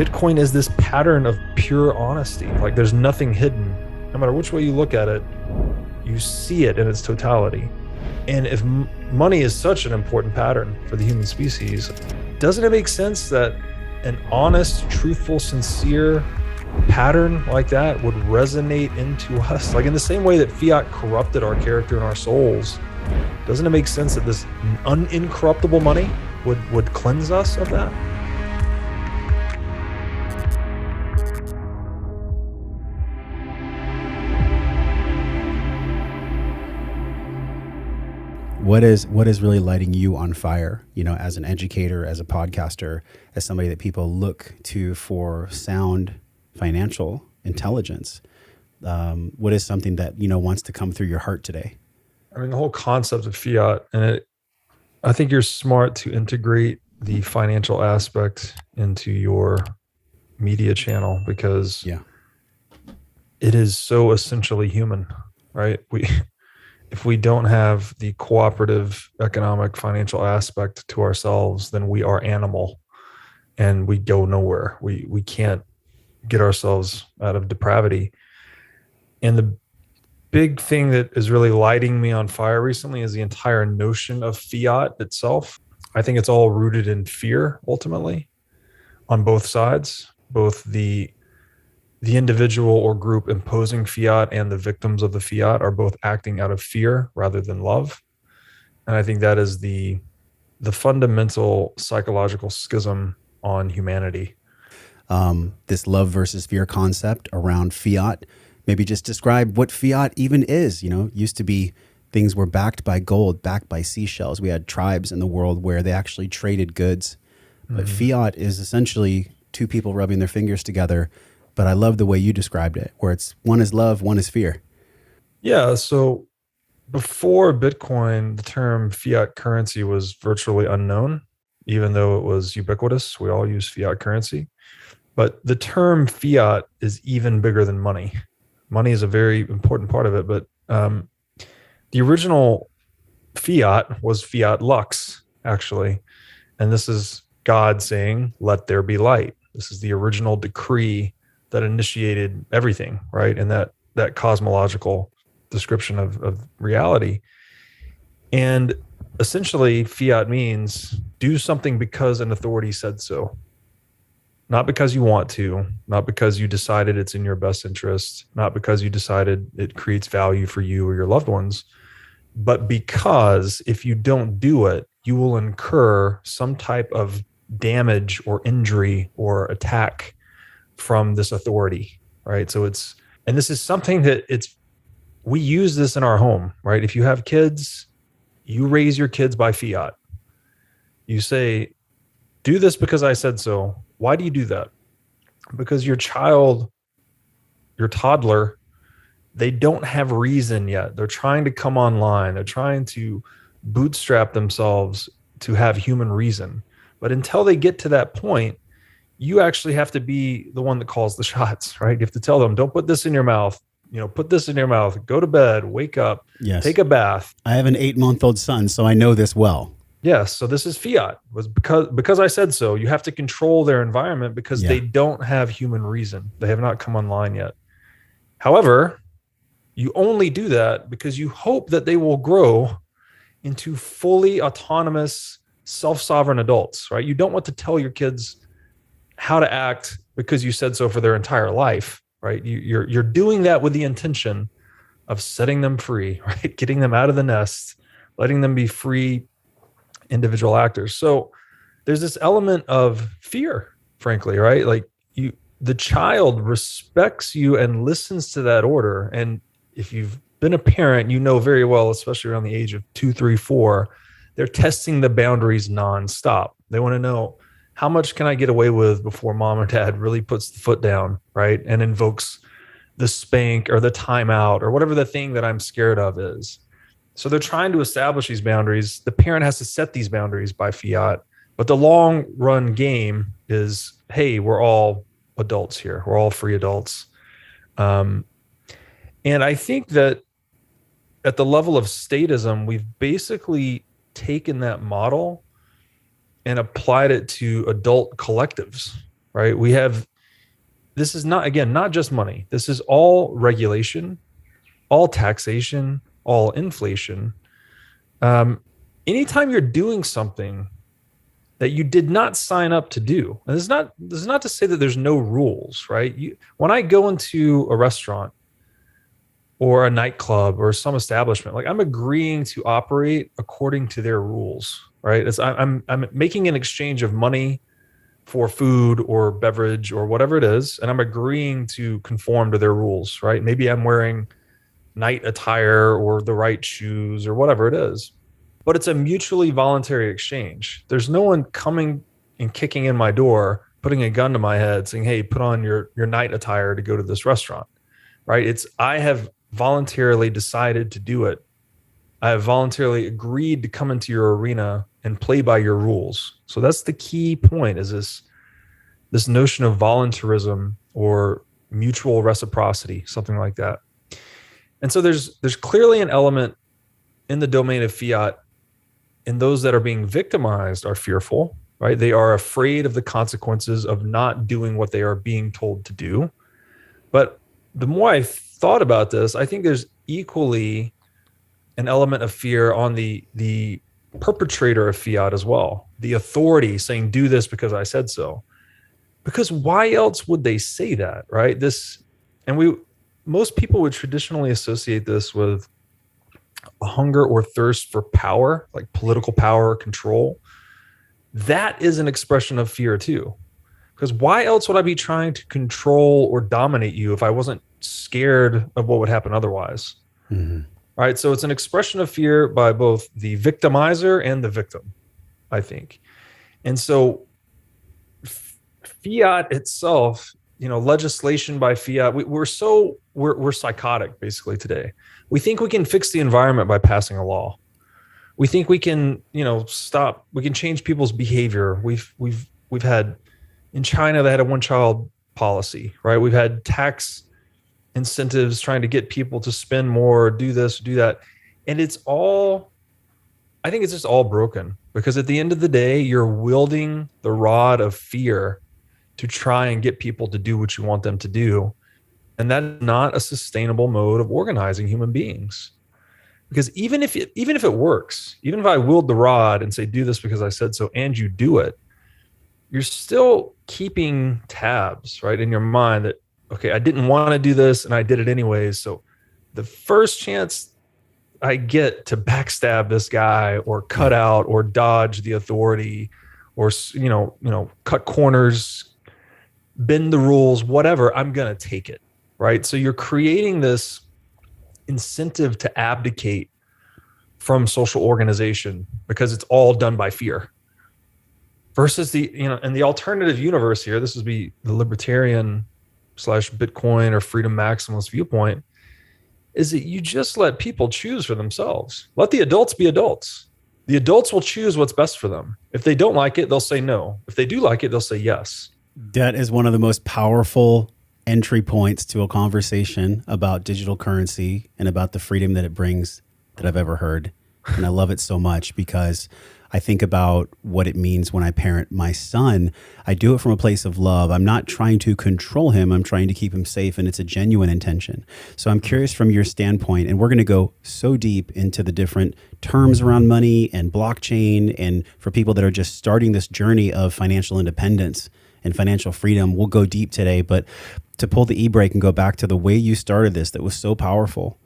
Bitcoin is this pattern of pure honesty. Like there's nothing hidden. No matter which way you look at it, you see it in its totality. And if money is such an important pattern for the human species, doesn't it make sense that an honest, truthful, sincere pattern like that would resonate into us? Like in the same way that fiat corrupted our character and our souls, doesn't it make sense that this unincorruptible money would cleanse us of that? What is really lighting you on fire, as an educator, as a podcaster, as somebody that people look to for sound financial intelligence? What is something that, wants to come through your heart today? I mean, the whole concept of fiat, and I think you're smart to integrate the financial aspect into your media channel because it is so essentially human, right? If we don't have the cooperative economic financial aspect to ourselves, then we are animal and we go nowhere. We can't get ourselves out of depravity. And the big thing that is really lighting me on fire recently is the entire notion of fiat itself. I think it's all rooted in fear, ultimately, on both sides, both the individual or group imposing fiat and the victims of the fiat are both acting out of fear rather than love. And I think that is the fundamental psychological schism on humanity. This love versus fear concept around fiat, maybe just describe what fiat even is. Used to be things were backed by gold, backed by seashells. We had tribes in the world where they actually traded goods. But fiat is essentially two people rubbing their fingers together. But I love the way you described it, where it's one is love, one is fear. Yeah. So before Bitcoin, the term fiat currency was virtually unknown, even though it was ubiquitous. We all use fiat currency. But the term fiat is even bigger than money. Money is a very important part of it. But the original fiat was fiat lux, actually. And this is God saying, let there be light. This is the original decree that initiated everything, right? And that cosmological description of reality. And essentially, fiat means do something because an authority said so. Not because you want to, not because you decided it's in your best interest, not because you decided it creates value for you or your loved ones, but because if you don't do it, you will incur some type of damage or injury or attack from this authority, right? So and this is something that we use this in our home, right? If you have kids, you raise your kids by fiat. You say, do this because I said so. Why do you do that? Because your child, your toddler, they don't have reason yet. They're trying to come online. They're trying to bootstrap themselves to have human reason. But until they get to that point, you actually have to be the one that calls the shots, right? You have to tell them, don't put this in your mouth, put this in your mouth, go to bed, wake up, take a bath. I have an 8-month-old son, so I know this well. Yes. So this is fiat. Was because I said so. You have to control their environment because they don't have human reason. They have not come online yet. However, you only do that because you hope that they will grow into fully autonomous, self-sovereign adults, right? You don't want to tell your kids how to act because you said so for their entire life, right? You're doing that with the intention of setting them free, right? Getting them out of the nest, letting them be free individual actors. So there's this element of fear, frankly, right? Like the child respects you and listens to that order. And if you've been a parent, you know very well, especially around the age of 2, 3, 4, they're testing the boundaries nonstop. They want to know, how much can I get away with before mom or dad really puts the foot down, right? And invokes the spank or the timeout or whatever the thing that I'm scared of is. So they're trying to establish these boundaries. The parent has to set these boundaries by fiat. But the long run game is, hey, we're all adults here. We're all free adults. And I think that at the level of stateism, we've basically taken that model and applied it to adult collectives. right? We have, this is not, again, not just money. This is all regulation, all taxation, all inflation. Um, Anytime you're doing something that you did not sign up to do, and this is not to say that there's no rules, right? When I go into a restaurant or a nightclub or some establishment, like I'm agreeing to operate according to their rules, right? I'm making an exchange of money for food or beverage or whatever it is, and I'm agreeing to conform to their rules, right? Maybe I'm wearing night attire or the right shoes or whatever it is, but it's a mutually voluntary exchange. There's no one coming and kicking in my door, putting a gun to my head saying, hey, put on your night attire to go to this restaurant, right? It's, I have voluntarily decided to do it. I have voluntarily agreed to come into your arena and play by your rules. So that's the key point, is this notion of voluntarism or mutual reciprocity, something like that. And so there's clearly an element in the domain of fiat, and those that are being victimized are fearful, right? They are afraid of the consequences of not doing what they are being told to do. But the more I thought about this, I think there's equally an element of fear on the perpetrator of fiat as well. The authority saying, do this because I said so. Because why else would they say that, right? And most people would traditionally associate this with a hunger or thirst for power, like political power or control. That is an expression of fear too. Because why else would I be trying to control or dominate you if I wasn't scared of what would happen otherwise? Mm-hmm. All right. So it's an expression of fear by both the victimizer and the victim, I think. And so fiat itself, legislation by fiat, we're psychotic basically today. We think we can fix the environment by passing a law. We think we can, we can change people's behavior. We've had, in China, they had a one-child policy, right? We've had tax incentives trying to get people to spend more, do this, do that. And I think it's just all broken, because at the end of the day, you're wielding the rod of fear to try and get people to do what you want them to do. And that's not a sustainable mode of organizing human beings. Because even if it works, even if I wield the rod and say, do this because I said so, and you do it, you're still keeping tabs, right, in your mind that, okay, I didn't want to do this and I did it anyways. So the first chance I get to backstab this guy or cut out or dodge the authority or, cut corners, bend the rules, whatever, I'm going to take it, right? So you're creating this incentive to abdicate from social organization because it's all done by fear. Versus in the alternative universe here, this would be the libertarian / Bitcoin or freedom maximalist viewpoint, is that you just let people choose for themselves. Let the adults be adults. The adults will choose what's best for them. If they don't like it, they'll say no. If they do like it, they'll say yes. That is one of the most powerful entry points to a conversation about digital currency and about the freedom that it brings that I've ever heard. And I love it so much because I think about what it means when I parent my son. I do it from a place of love. I'm not trying to control him. I'm trying to keep him safe, and it's a genuine intention. So I'm curious from your standpoint, and we're going to go so deep into the different terms around money and blockchain, and for people that are just starting this journey of financial independence and financial freedom, we'll go deep today. But to pull the e-brake and go back to the way you started this, that was so powerful.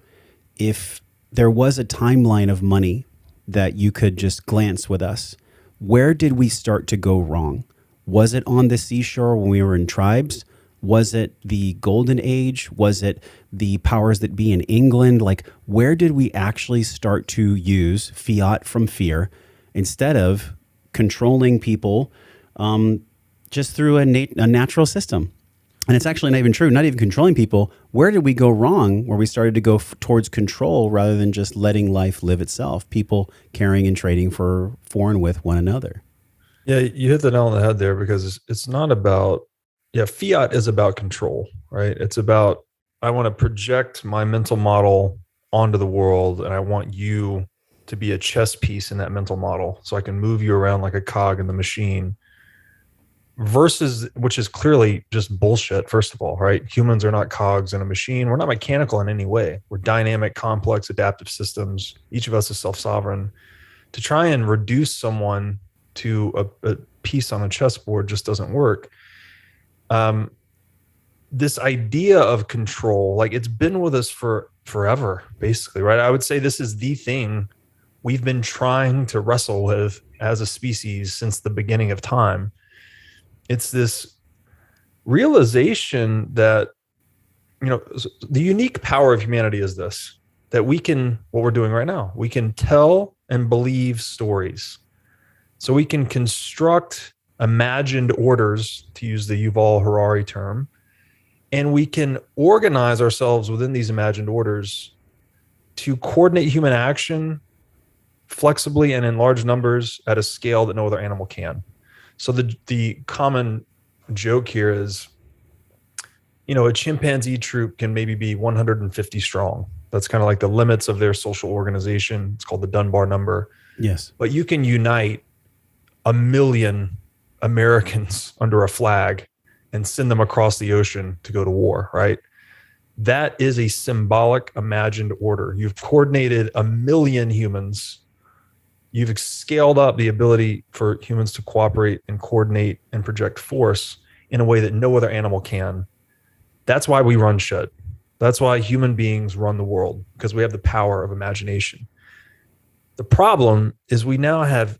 If there was a timeline of money that you could just glance with us, where did we start to go wrong? Was it on the seashore when we were in tribes? Was it the golden age? Was it the powers that be in England? Like, where did we actually start to use fiat from fear instead of controlling people just through a natural system? And it's actually not even true, not even controlling people. Where did we go wrong where we started to go towards control rather than just letting life live itself? People caring and trading for and with one another. Yeah, you hit the nail on the head there, because it's not about, fiat is about control, right? It's about, I want to project my mental model onto the world, and I want you to be a chess piece in that mental model so I can move you around like a cog in the machine. versus, which is clearly just bullshit, first of all, right? Humans are not cogs in a machine. We're not mechanical in any way. We're dynamic, complex, adaptive systems. Each of us is self sovereign. To try and reduce someone to a piece on a chessboard just doesn't work. Um, this idea of control, like it's been with us for forever, basically, right? I would say this is the thing we've been trying to wrestle with as a species since the beginning of time. It's this realization that, you know, the unique power of humanity is this, that we can, what we're doing right now, we can tell and believe stories. So we can construct imagined orders, to use the Yuval Harari term, and we can organize ourselves within these imagined orders to coordinate human action flexibly and in large numbers at a scale that no other animal can. So the common joke here is, you know, a chimpanzee troop can maybe be 150 strong. That's kind of like the limits of their social organization. It's called the Dunbar number. Yes. But you can unite 1 million Americans under a flag and send them across the ocean to go to war, right? That is a symbolic imagined order. You've coordinated 1 million humans. You've scaled up the ability for humans to cooperate and coordinate and project force in a way that no other animal can. That's why we run shit. That's why human beings run the world, because we have the power of imagination. The problem is we now have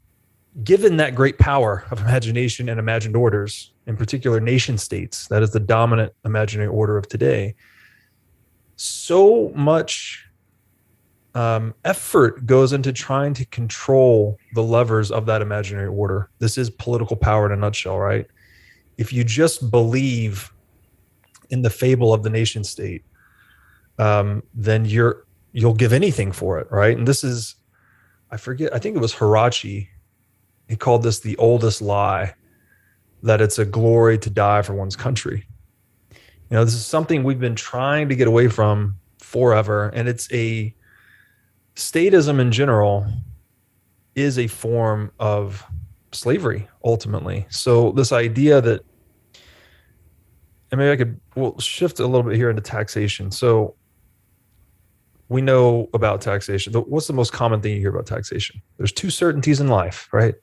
given that great power of imagination and imagined orders, in particular nation states, that is the dominant imaginary order of today, so much effort goes into trying to control the levers of that imaginary order. This is political power in a nutshell, right? If you just believe in the fable of the nation state, then you'll give anything for it, right? And this is, I forget, I think it was Hirachi. He called this the oldest lie, that it's a glory to die for one's country. You know, this is something we've been trying to get away from forever, and it's a stateism in general is a form of slavery ultimately. So this idea that, and maybe we'll shift a little bit here into taxation. So we know about taxation. What's the most common thing you hear about taxation? There's two certainties in life, right?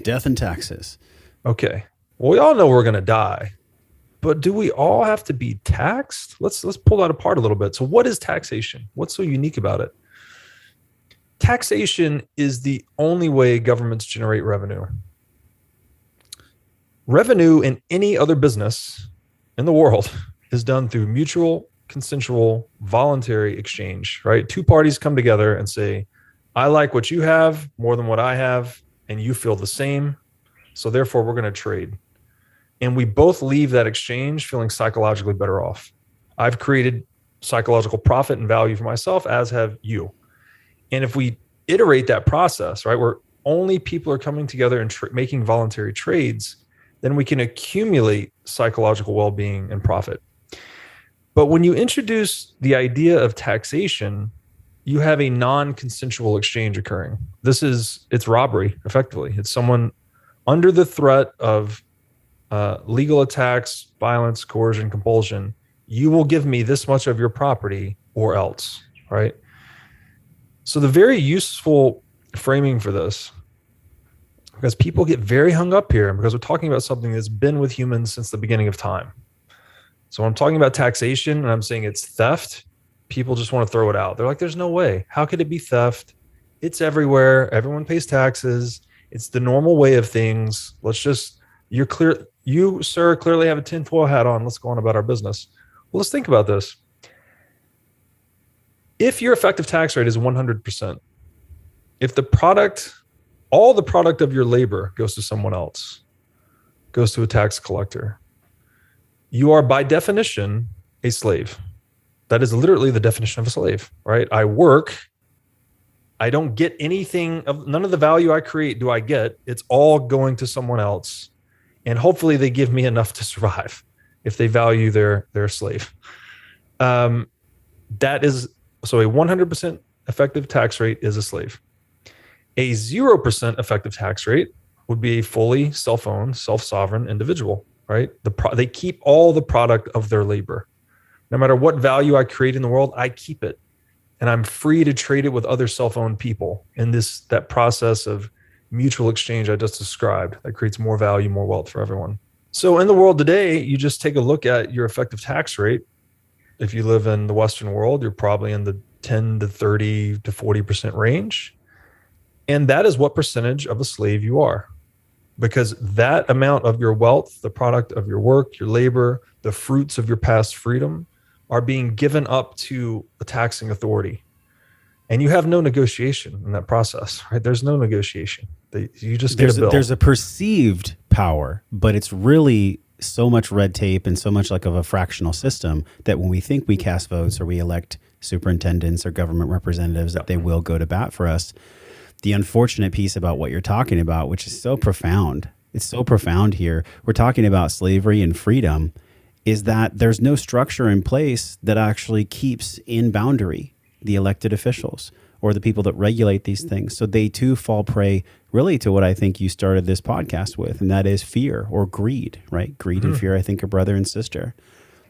Death and taxes. Okay. Well, we all know we're going to die, but do we all have to be taxed? Let's pull that apart a little bit. So what is taxation? What's so unique about it? Taxation is the only way governments generate revenue. Revenue in any other business in the world is done through mutual, consensual, voluntary exchange, right? Two parties come together and say, I like what you have more than what I have, and you feel the same. So therefore, we're going to trade. And we both leave that exchange feeling psychologically better off. I've created psychological profit and value for myself, as have you. And if we iterate that process, right, where only people are coming together and making voluntary trades, then we can accumulate psychological well-being and profit. But when you introduce the idea of taxation, you have a non-consensual exchange occurring. It's robbery, effectively. It's someone under the threat of legal attacks, violence, coercion, compulsion. You will give me this much of your property or else, right? So the very useful framing for this, because people get very hung up here, because we're talking about something that's been with humans since the beginning of time. So when I'm talking about taxation and I'm saying it's theft, people just want to throw it out. They're like, there's no way. How could it be theft? It's everywhere. Everyone pays taxes. It's the normal way of things. You, sir, clearly have a tinfoil hat on. Let's go on about our business. Well, let's think about this. If your effective tax rate is 100%, if all the product of your labor goes to someone else, goes to a tax collector, you are by definition a slave. That is literally the definition of a slave, right? I work, I don't get anything, none of the value I create do I get. It's all going to someone else. And hopefully they give me enough to survive if they value their slave. So a 100% effective tax rate is a slave. A 0% effective tax rate, would be a fully self-owned, self-sovereign individual, right? They keep all the product of their labor. No matter what value I create in the world, I keep it. And I'm free to trade it with other self-owned people in that process of mutual exchange I just described that creates more value, more wealth for everyone. So in the world today, you just take a look at your effective tax rate. If you live in the Western world, you're probably in the 10 to 30 to 40% range. And that is what percentage of a slave you are, because that amount of your wealth, the product of your work, your labor, the fruits of your past freedom are being given up to a taxing authority. And you have no negotiation in that process, right? There's no negotiation. You just get a bill. There's a perceived power, but it's really so much red tape and so much like of a fractional system that when we think we cast votes or we elect superintendents or government representatives, that they will go to bat for us. The unfortunate piece about what you're talking about, which is so profound, it's so profound here. We're talking about slavery and freedom, is that there's no structure in place that actually keeps in boundary the elected officials or the people that regulate these things. So they too fall prey really to what I think you started this podcast with, and that is fear or greed, right? Greed and fear, I think, are brother and sister.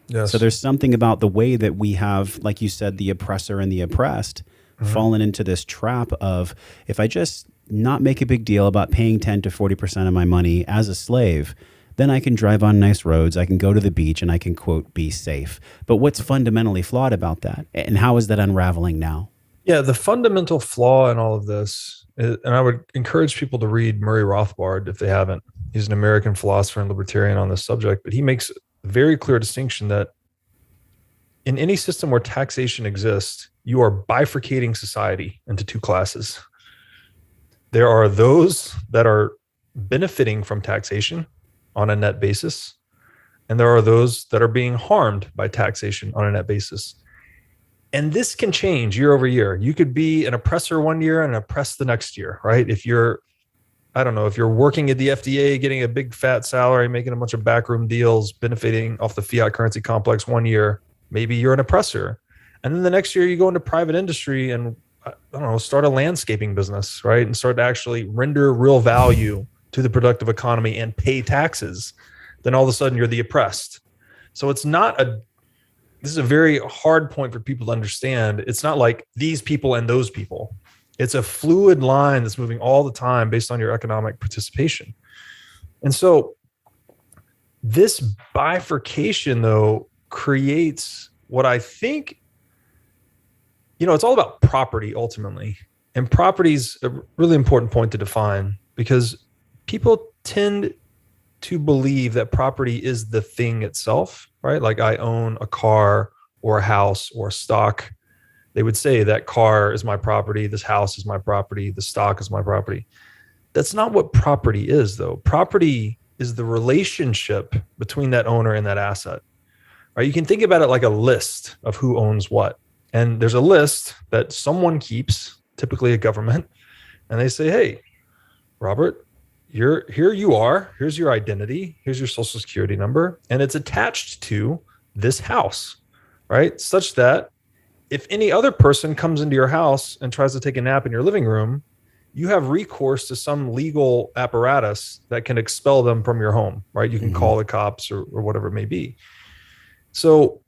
Yes. So there's something about the way that we have, like you said, the oppressor and the oppressed fallen into this trap of, if I just not make a big deal about paying 10 to 40% of my money as a slave, then I can drive on nice roads, I can go to the beach, and I can, quote, be safe. But what's fundamentally flawed about that? And how is that unraveling now? Yeah, the fundamental flaw in all of this, and I would encourage people to read Murray Rothbard if they haven't. He's an American philosopher and libertarian on this subject, but he makes a very clear distinction that in any system where taxation exists, you are bifurcating society into two classes. There are those that are benefiting from taxation on a net basis, and there are those that are being harmed by taxation on a net basis. And this can change year over year. You could be an oppressor one year and oppressed the next year, right? If you're, I don't know, if you're working at the FDA, getting a big fat salary, making a bunch of backroom deals, benefiting off the fiat currency complex one year, maybe you're an oppressor. And then the next year you go into private industry and, I don't know, start a landscaping business, right? And start to actually render real value to the productive economy and pay taxes. Then all of a sudden you're the oppressed. So this is a very hard point for people to understand. It's not like these people and those people. It's a fluid line that's moving all the time based on your economic participation. And so this bifurcation, though, creates what I think, it's all about property ultimately. And property is a really important point to define, because people tend to believe that property is the thing itself, right? Like I own a car or a house or stock. They would say that car is my property, this house is my property, the stock is my property. That's not what property is, though. Property is the relationship between that owner and that asset. Right? You can think about it like a list of who owns what. And there's a list that someone keeps, typically a government, and they say, hey, Robert, here you are, here's your identity, here's your social security number, and it's attached to this house, right? Such that if any other person comes into your house and tries to take a nap in your living room, you have recourse to some legal apparatus that can expel them from your home, right? You can call the cops or whatever it may be. So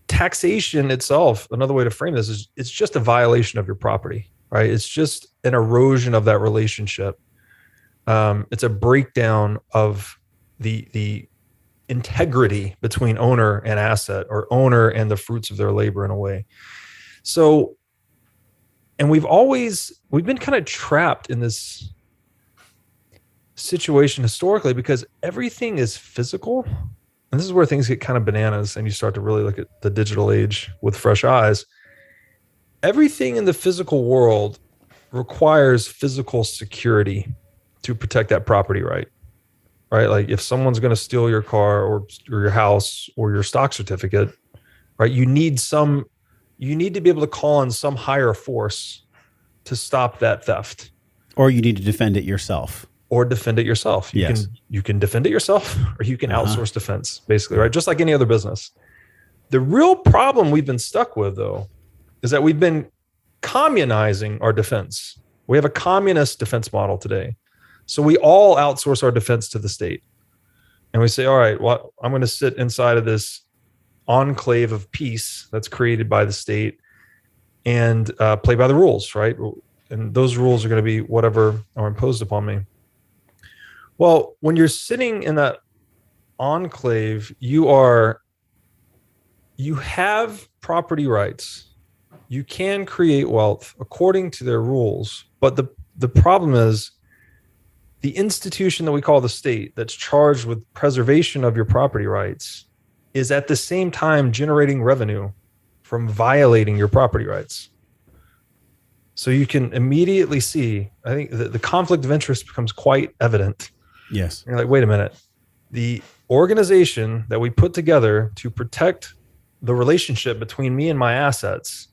taxation itself, another way to frame this is it's just a violation of your property, right? It's just an erosion of that relationship. It's a breakdown of the integrity between owner and asset, or owner and the fruits of their labor in a way. So, and we've been kind of trapped in this situation historically because everything is physical. And this is where things get kind of bananas and you start to really look at the digital age with fresh eyes. Everything in the physical world requires physical security to protect that property right? Like if someone's going to steal your car or your house or your stock certificate, right? You need to be able to call on some higher force to stop that theft. Or you need to defend it yourself. You can defend it yourself, or you can outsource defense, basically, right? Just like any other business. The real problem we've been stuck with, though, is that we've been communizing our defense. We have a communist defense model today. So we all outsource our defense to the state. And we say, all right, well, I'm going to sit inside of this enclave of peace that's created by the state and play by the rules, right? And those rules are going to be whatever are imposed upon me. Well, when you're sitting in that enclave, you have property rights. You can create wealth according to their rules, but the problem is the institution that we call the state that's charged with preservation of your property rights is at the same time generating revenue from violating your property rights. So you can immediately see, I think the conflict of interest becomes quite evident. Yes. You're like, wait a minute. The organization that we put together to protect the relationship between me and my assets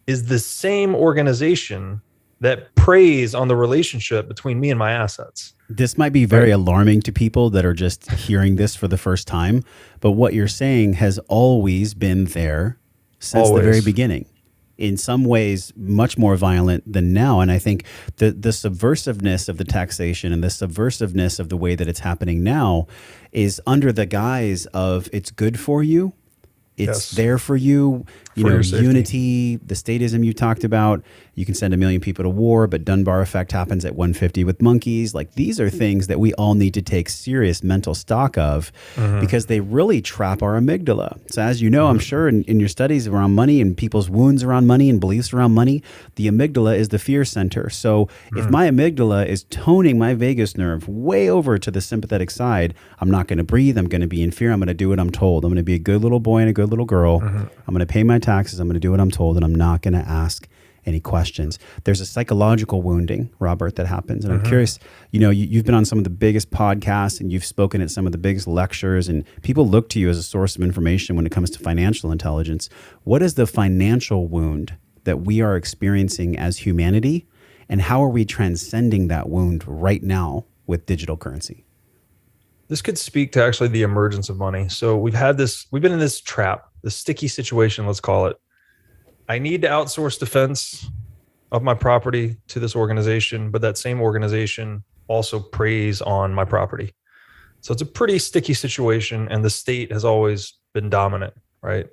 is the same organization that preys on the relationship between me and my assets. This might be very alarming to people that are just hearing this for the first time, but what you're saying has always been there since the very beginning. In some ways, much more violent than now. And I think the subversiveness of the taxation and the subversiveness of the way that it's happening now is under the guise of it's good for you. It's there for you, unity, the stateism you talked about. You can send 1 million people to war, but Dunbar effect happens at 150 with monkeys. Like, these are things that we all need to take serious mental stock of because they really trap our amygdala. So as you know, I'm sure in your studies around money and people's wounds around money and beliefs around money, the amygdala is the fear center. So if my amygdala is toning my vagus nerve way over to the sympathetic side, I'm not going to breathe. I'm going to be in fear. I'm going to do what I'm told. I'm going to be a good little boy and a good little girl. I'm going to pay my taxes. I'm going to do what I'm told, and I'm not going to ask any questions. There's a psychological wounding, Robert, that happens. And I'm curious, you've been on some of the biggest podcasts and you've spoken at some of the biggest lectures, and people look to you as a source of information when it comes to financial intelligence. What is the financial wound that we are experiencing as humanity, and how are we transcending that wound right now with digital currency? This could speak to actually the emergence of money. So we've been in this trap, this sticky situation, let's call it. I need to outsource defense of my property to this organization, but that same organization also preys on my property. So it's a pretty sticky situation, and the state has always been dominant, right?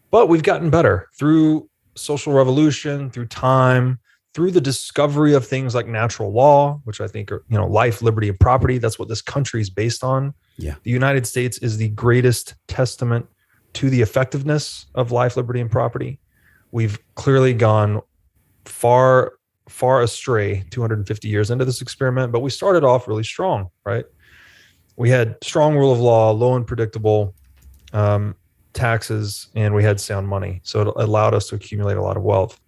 But we've gotten better through social revolution, through time, through the discovery of things like natural law, which I think are, life, liberty, and property. That's what this country is based on. Yeah. The United States is the greatest testament to the effectiveness of life, liberty, and property. We've clearly gone far, far astray 250 years into this experiment, but we started off really strong, right? We had strong rule of law, low and predictable taxes, and we had sound money. So it allowed us to accumulate a lot of wealth.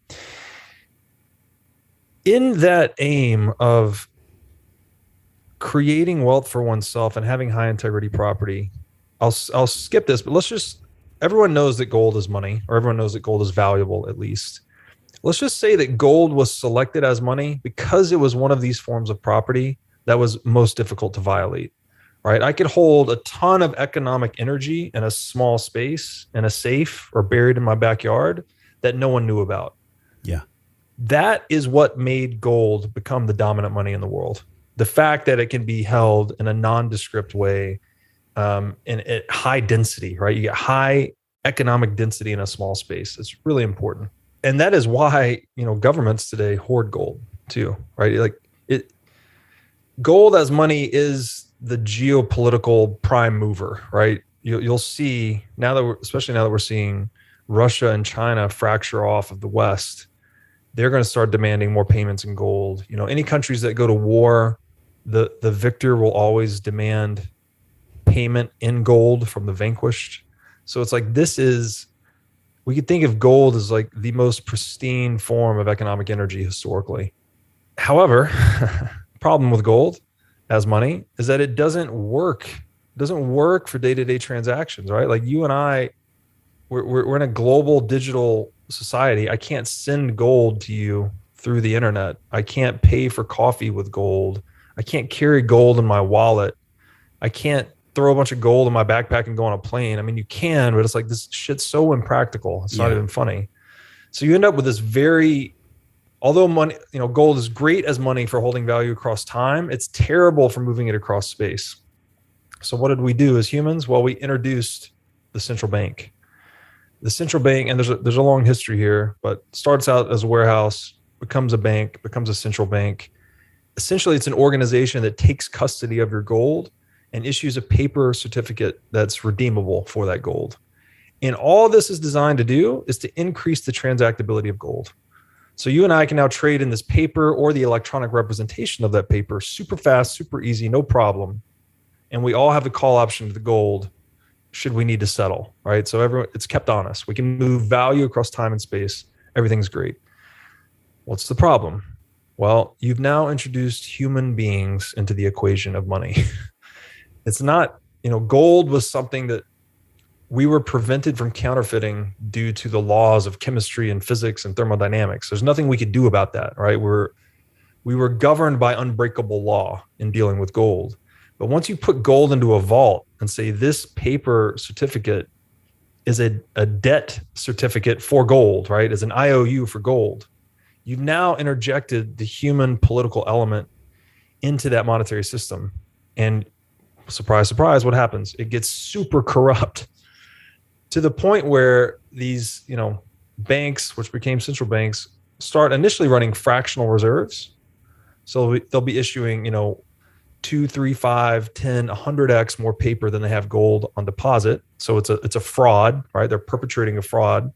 In that aim of creating wealth for oneself and having high integrity property, I'll skip this, but everyone knows that gold is money, or everyone knows that gold is valuable, at least. Let's just say that gold was selected as money because it was one of these forms of property that was most difficult to violate, right? I could hold a ton of economic energy in a small space, in a safe, or buried in my backyard that no one knew about. Yeah. That is what made gold become the dominant money in the world. The fact that it can be held in a nondescript way, and at high density, right? You get high economic density in a small space. It's really important. And that is why, governments today hoard gold too, right? Gold as money is the geopolitical prime mover, right? You'll see especially now that we're seeing Russia and China fracture off of the West, they're going to start demanding more payments in gold. Any countries that go to war, the victor will always demand payment in gold from the vanquished. So it's like, we could think of gold as like the most pristine form of economic energy historically. However, problem with gold as money is that it doesn't work. It doesn't work for day-to-day transactions, right? Like you and I, we're in a global digital society. I can't send gold to you through the internet. I can't pay for coffee with gold. I can't carry gold in my wallet. I can't throw a bunch of gold in my backpack and go on a plane. I mean, you can, but it's like, this shit's so impractical. It's not even funny. So you end up with this very although money, gold is great as money for holding value across time, it's terrible for moving it across space. So what did we do as humans? Well, we introduced the central bank. The central bank, and there's a long history here, but starts out as a warehouse, becomes a bank, becomes a central bank. Essentially, it's an organization that takes custody of your gold and issues a paper certificate that's redeemable for that gold. And all this is designed to do is to increase the transactability of gold. So you and I can now trade in this paper or the electronic representation of that paper super fast, super easy, no problem. And we all have the call option to the gold should we need to settle, right? So everyone, it's kept on us. We can move value across time and space. Everything's great. What's the problem? Well, you've now introduced human beings into the equation of money. It's not, gold was something that we were prevented from counterfeiting due to the laws of chemistry and physics and thermodynamics. There's nothing we could do about that, right? We were governed by unbreakable law in dealing with gold. But once you put gold into a vault and say this paper certificate is a debt certificate for gold, right? As an IOU for gold, you've now interjected the human political element into that monetary system. And surprise, surprise, what happens? It gets super corrupt to the point where these, banks, which became central banks, start initially running fractional reserves. So they'll be issuing, 2, 3, 5, 10, 100x more paper than they have gold on deposit. So it's a fraud, right? They're perpetrating a fraud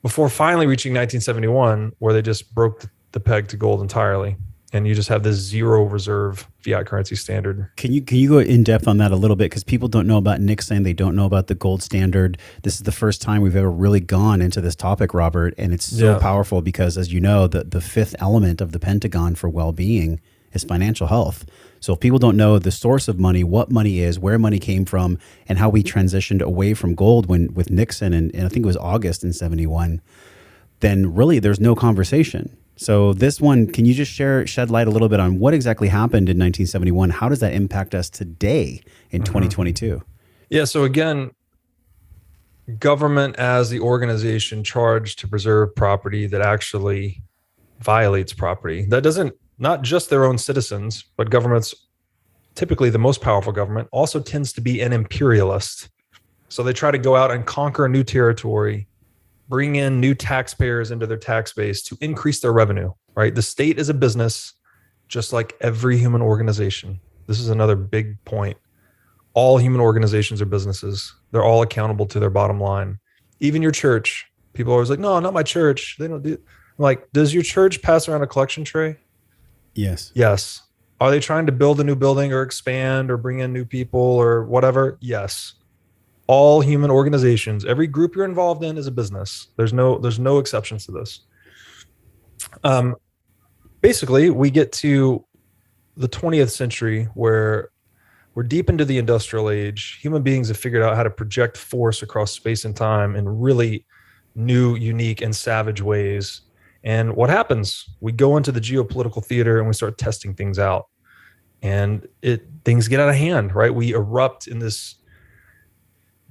before finally reaching 1971, where they just broke the peg to gold entirely. And you just have this zero reserve fiat currency standard. Can you go in depth on that a little bit? Because people don't know about Nixon. They don't know about the gold standard. This is the first time we've ever really gone into this topic, Robert. And it's so powerful because, as you know, the fifth element of the pentagon for well-being is financial health. So if people don't know the source of money, what money is, where money came from, and how we transitioned away from gold with Nixon, and I think it was August in 71, then really there's no conversation. So this one, can you just shed light a little bit on what exactly happened in 1971? How does that impact us today in 2022? Yeah. So again, government as the organization charged to preserve property that actually violates property. That doesn't, not just their own citizens, but governments, typically the most powerful government, also tends to be an imperialist. So they try to go out and conquer a new territory, bring in new taxpayers into their tax base to increase their revenue, right? The state is a business, just like every human organization. This is another big point. All human organizations are businesses. They're all accountable to their bottom line. Even your church. People are always like, no, not my church. They don't do. I'm like, does your church pass around a collection tray? Yes. Yes. Are they trying to build a new building or expand or bring in new people or whatever? Yes. All human organizations, every group you're involved in is a business. There's no exceptions to this. Basically, we get to the 20th century where we're deep into the industrial age. Human beings have figured out how to project force across space and time in really new, unique, and savage ways. And what happens? We go into the geopolitical theater and we start testing things out. And things get out of hand, right? We erupt in this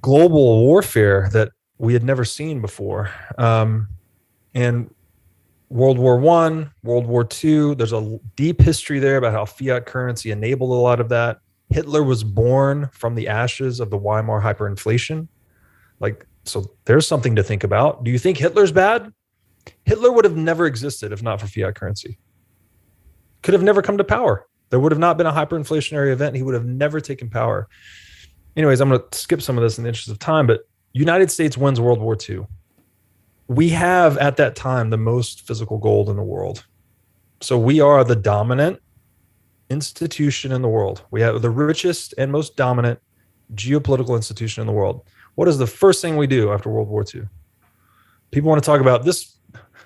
global warfare that we had never seen before. And World War I, World War II, there's a deep history there about how fiat currency enabled a lot of that. Hitler was born from the ashes of the Weimar hyperinflation. So there's something to think about. Do you think Hitler's bad? Hitler would have never existed if not for fiat currency. Could have never come to power. There would have not been a hyperinflationary event. He would have never taken power. Anyways, I'm going to skip some of this in the interest of time, but United States wins World War II. We have at that time the most physical gold in the world. So we are the dominant institution in the world. We have the richest and most dominant geopolitical institution in the world. What is the first thing we do after World War II? People want to talk about this.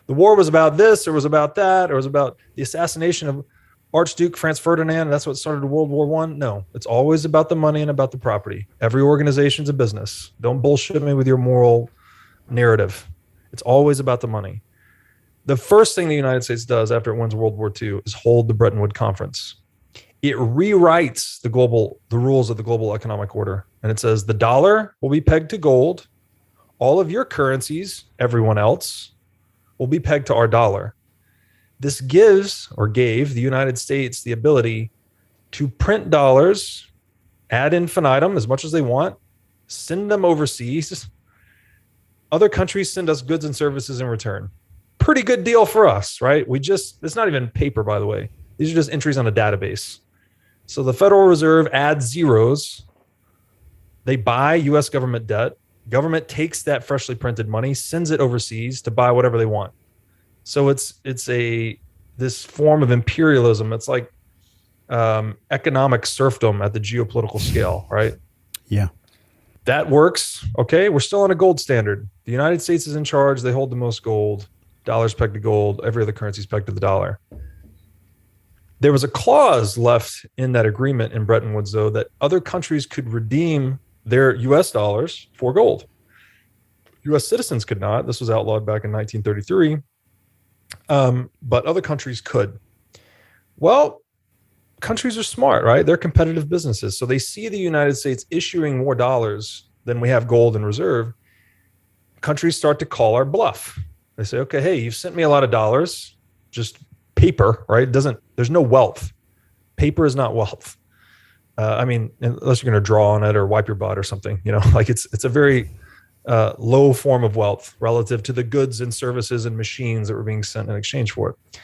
The war was about this, or was about that, or was about the assassination of Archduke Franz Ferdinand. And that's what started World War I. No, it's always about the money and about the property. Every organization's a business. Don't bullshit me with your moral narrative. It's always about the money. The first thing the United States does after it wins World War II is hold the Bretton Woods Conference. It rewrites the rules of the global economic order. And it says the dollar will be pegged to gold. All of your currencies, everyone else, will be pegged to our dollar. This gives or gave the United States the ability to print dollars ad infinitum as much as they want, send them overseas. Other countries send us goods and services in return. Pretty good deal for us, right? It's not even paper, by the way. These are just entries on a database. So the Federal Reserve adds zeros. They buy US government debt. Government takes that freshly printed money, sends it overseas to buy whatever they want. So it's this form of imperialism. It's like economic serfdom at the geopolitical scale, right? Yeah. That works. Okay, we're still on a gold standard. The United States is in charge. They hold the most gold. Dollar's pegged to gold. Every other currency is pegged to the dollar. There was a clause left in that agreement in Bretton Woods, though, that other countries could redeem their US dollars for gold. US citizens could not. This was outlawed back in 1933. But other countries could. Well, countries are smart, right? They're competitive businesses. So they see the United States issuing more dollars than we have gold in reserve. Countries start to call our bluff. They say, okay, hey, you've sent me a lot of dollars, just paper, right? There's no wealth. Paper is not wealth. I mean, unless you're going to draw on it or wipe your butt or something, like it's a very low form of wealth relative to the goods and services and machines that were being sent in exchange for it.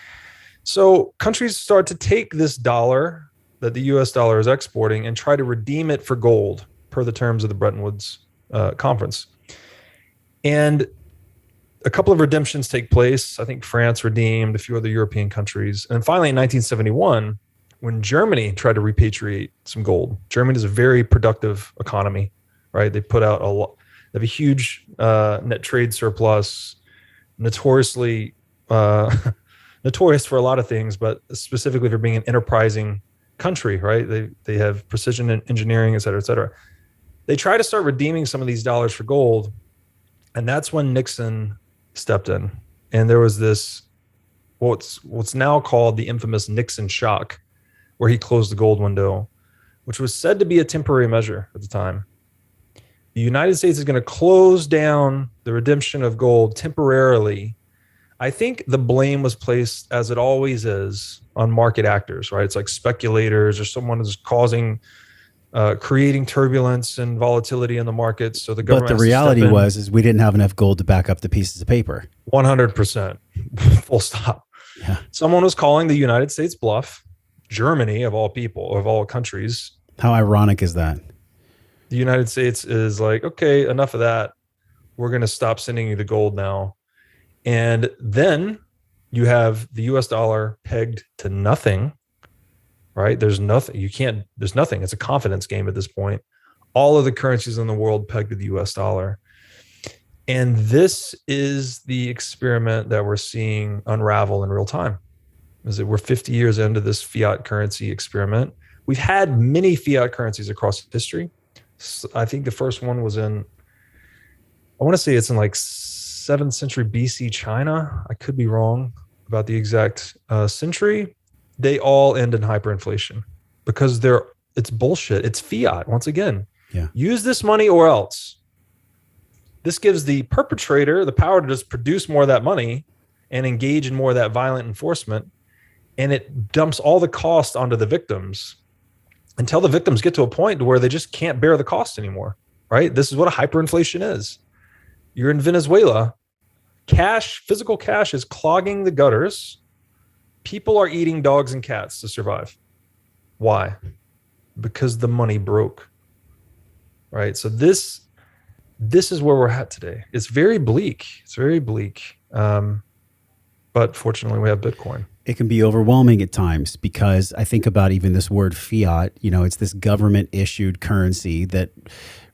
So countries start to take this dollar that the US dollar is exporting and try to redeem it for gold per the terms of the Bretton Woods conference. And a couple of redemptions take place. I think France redeemed, a few other European countries. And finally in 1971, when Germany tried to repatriate some gold. Germany is a very productive economy, right? They put out they have a huge net trade surplus, notoriously notorious for a lot of things, but specifically for being an enterprising country, right? They have precision engineering, et cetera, et cetera. They try to start redeeming some of these dollars for gold, and that's when Nixon stepped in. And there was this, what's now called the infamous Nixon shock, where he closed the gold window, which was said to be a temporary measure at the time. The United States is going to close down the redemption of gold temporarily. I think the blame was placed, as it always is, on market actors, right? It's like speculators or someone who's creating turbulence and volatility in the markets. So the government. But the reality is we didn't have enough gold to back up the pieces of paper. 100%, full stop. Yeah. Someone was calling the United States bluff. Germany, of all people, of all countries. How ironic is that? The United States is like, okay, enough of that. We're going to stop sending you the gold now. And then you have the US dollar pegged to nothing, right? There's nothing. There's nothing. It's a confidence game at this point. All of the currencies in the world pegged to the US dollar. And this is the experiment that we're seeing unravel in real time. Is that we're 50 years into this fiat currency experiment. We've had many fiat currencies across history. So I think the first one was I want to say it's in like 7th century BC China. I could be wrong about the exact century. They all end in hyperinflation because it's bullshit. It's fiat. Once again, Use this money or else. This gives the perpetrator the power to just produce more of that money and engage in more of that violent enforcement. And it dumps all the cost onto the victims until the victims get to a point where they just can't bear the cost anymore, right? This is what a hyperinflation is. You're in Venezuela. Physical cash is clogging the gutters. People are eating dogs and cats to survive. Why? Because the money broke, right? So this is where we're at today. It's very bleak. But fortunately, we have Bitcoin. It can be overwhelming at times because I think about even this word fiat, it's this government issued currency that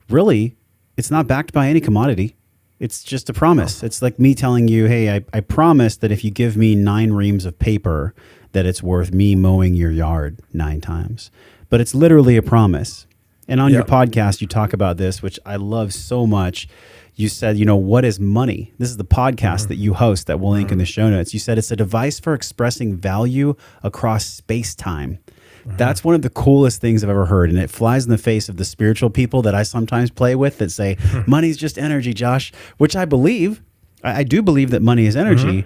really it's not backed by any commodity. It's just a promise. It's like me telling you, hey, I promise that if you give me 9 reams of paper, that it's worth me mowing your yard 9 times. But it's literally a promise. And on your podcast, you talk about this, which I love so much. You said, what is money? This is the podcast that you host that we'll link in the show notes. You said it's a device for expressing value across space-time. That's one of the coolest things I've ever heard. And it flies in the face of the spiritual people that I sometimes play with that say, money's just energy, Josh, which I believe. I do believe that money is energy.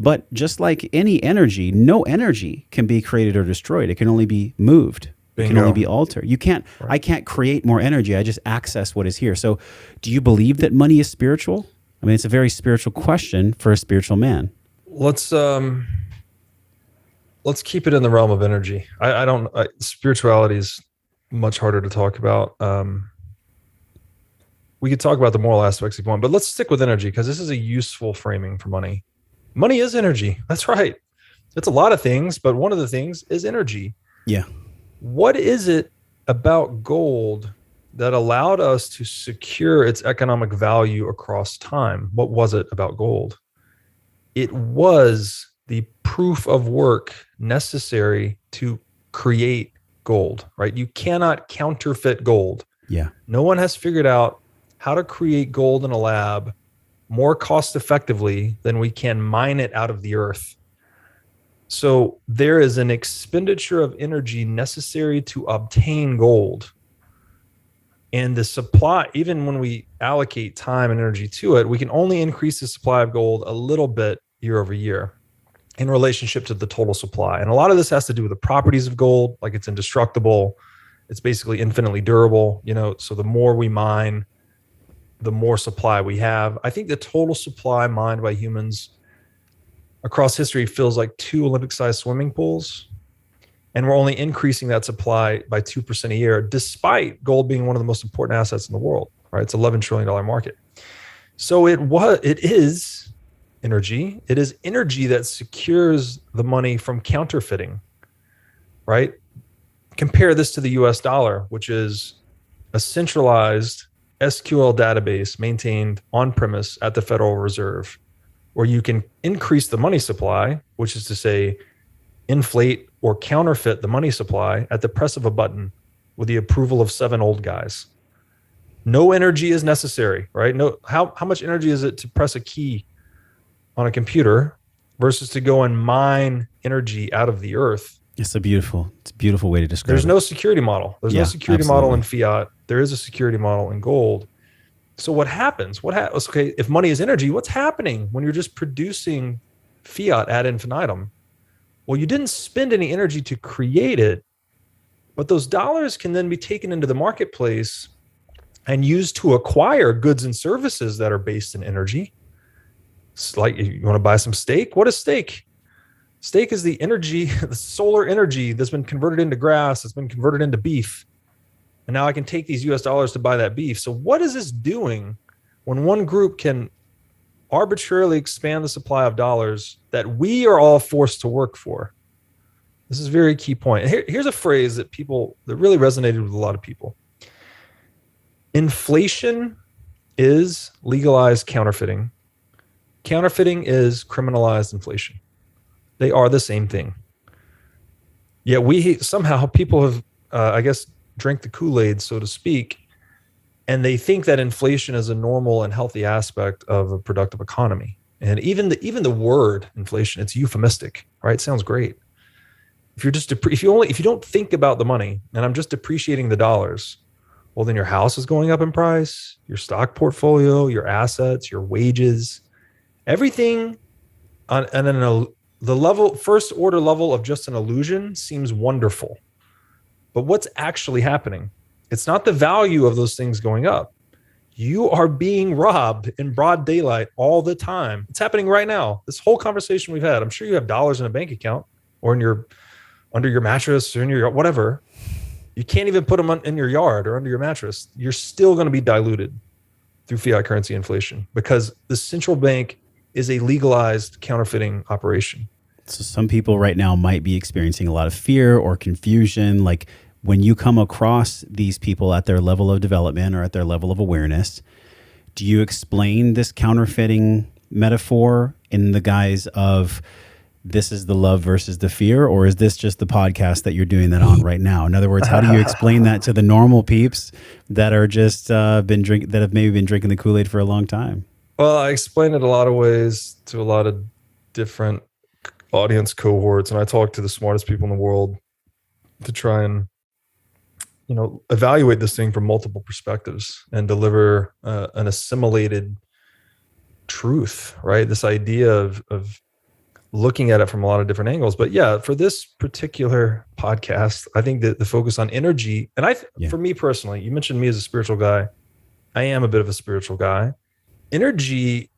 But just like any energy, no energy can be created or destroyed. It can only be moved. It can only Bingo. be altered. You can't, Right. I can't create more energy. I just access what is here. So do you believe that money is spiritual? I mean, it's a very spiritual question for a spiritual man. Let's keep it in the realm of energy. I don't spirituality is much harder to talk about. We could talk about the moral aspects if you want, but let's stick with energy because this is a useful framing for money. Money is energy. That's right. It's a lot of things, but one of the things is energy. Yeah. What is it about gold that allowed us to secure its economic value across time? What was it about gold? It was the proof of work necessary to create gold, right? You cannot counterfeit gold. Yeah. No one has figured out how to create gold in a lab more cost effectively than we can mine it out of the earth. So there is an expenditure of energy necessary to obtain gold. And the supply, even when we allocate time and energy to it, we can only increase the supply of gold a little bit year over year in relationship to the total supply. And a lot of this has to do with the properties of gold, like it's indestructible. It's basically infinitely durable, so the more we mine, the more supply we have. I think the total supply mined by humans across history feels like 2 Olympic-sized swimming pools. And we're only increasing that supply by 2% a year, despite gold being one of the most important assets in the world, right? It's $11 trillion market. So it is energy. It is energy that secures the money from counterfeiting, right? Compare this to the US dollar, which is a centralized SQL database maintained on premise at the Federal Reserve, where you can increase the money supply, which is to say, inflate or counterfeit the money supply at the press of a button with the approval of 7 old guys. No energy is necessary, right? How much energy is it to press a key on a computer versus to go and mine energy out of the earth? It's a beautiful way to describe it. There's no security model. There's no security model in fiat. There is a security model in gold. So what happens? Okay, if money is energy, what's happening when you're just producing fiat ad infinitum? Well, you didn't spend any energy to create it, but those dollars can then be taken into the marketplace and used to acquire goods and services that are based in energy. It's like, you want to buy some steak? What is steak? Steak is the energy, the solar energy that's been converted into grass, that's been converted into beef. And now I can take these US dollars to buy that beef. So what is this doing when one group can arbitrarily expand the supply of dollars that we are all forced to work for? This is a very key point. Here's a phrase that really resonated with a lot of people. Inflation is legalized counterfeiting. Counterfeiting is criminalized inflation. They are the same thing. Yet people have, drink the Kool-Aid, so to speak, and they think that inflation is a normal and healthy aspect of a productive economy. And even the word inflation, it's euphemistic, right? It sounds great. If you don't think about the money, and I'm just depreciating the dollars, well, then your house is going up in price, your stock portfolio, your assets, your wages, everything the first order level of just an illusion seems wonderful. But what's actually happening? It's not the value of those things going up. You are being robbed in broad daylight all the time. It's happening right now. This whole conversation we've had, I'm sure you have dollars in a bank account or under your mattress or in your whatever. You can't even put them in your yard or under your mattress. You're still going to be diluted through fiat currency inflation because the central bank is a legalized counterfeiting operation. So some people right now might be experiencing a lot of fear or confusion. Like when you come across these people at their level of development or at their level of awareness, do you explain this counterfeiting metaphor in the guise of this is the love versus the fear, or is this just the podcast that you're doing that on right now? In other words, how do you explain that to the normal peeps that are just that have maybe been drinking the Kool-Aid for a long time? Well, I explain it a lot of ways to a lot of different audience cohorts, and I talk to the smartest people in the world to try and evaluate this thing from multiple perspectives and deliver an assimilated truth, right? This idea of looking at it from a lot of different angles. But yeah, for this particular podcast, I think that the focus on energy, and Yeah. for me personally, you mentioned me as a spiritual guy. I am a bit of a spiritual guy. Energy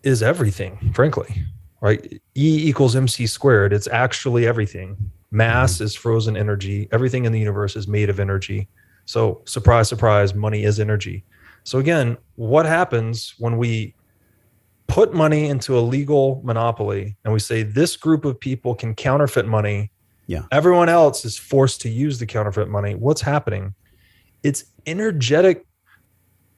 is everything, frankly, right? E equals MC squared. It's actually everything. Mass is frozen energy. Everything in the universe is made of energy. So, surprise, surprise, money is energy. So, again, what happens when we put money into a legal monopoly and we say this group of people can counterfeit money? Yeah. Everyone else is forced to use the counterfeit money. What's happening? It's energetic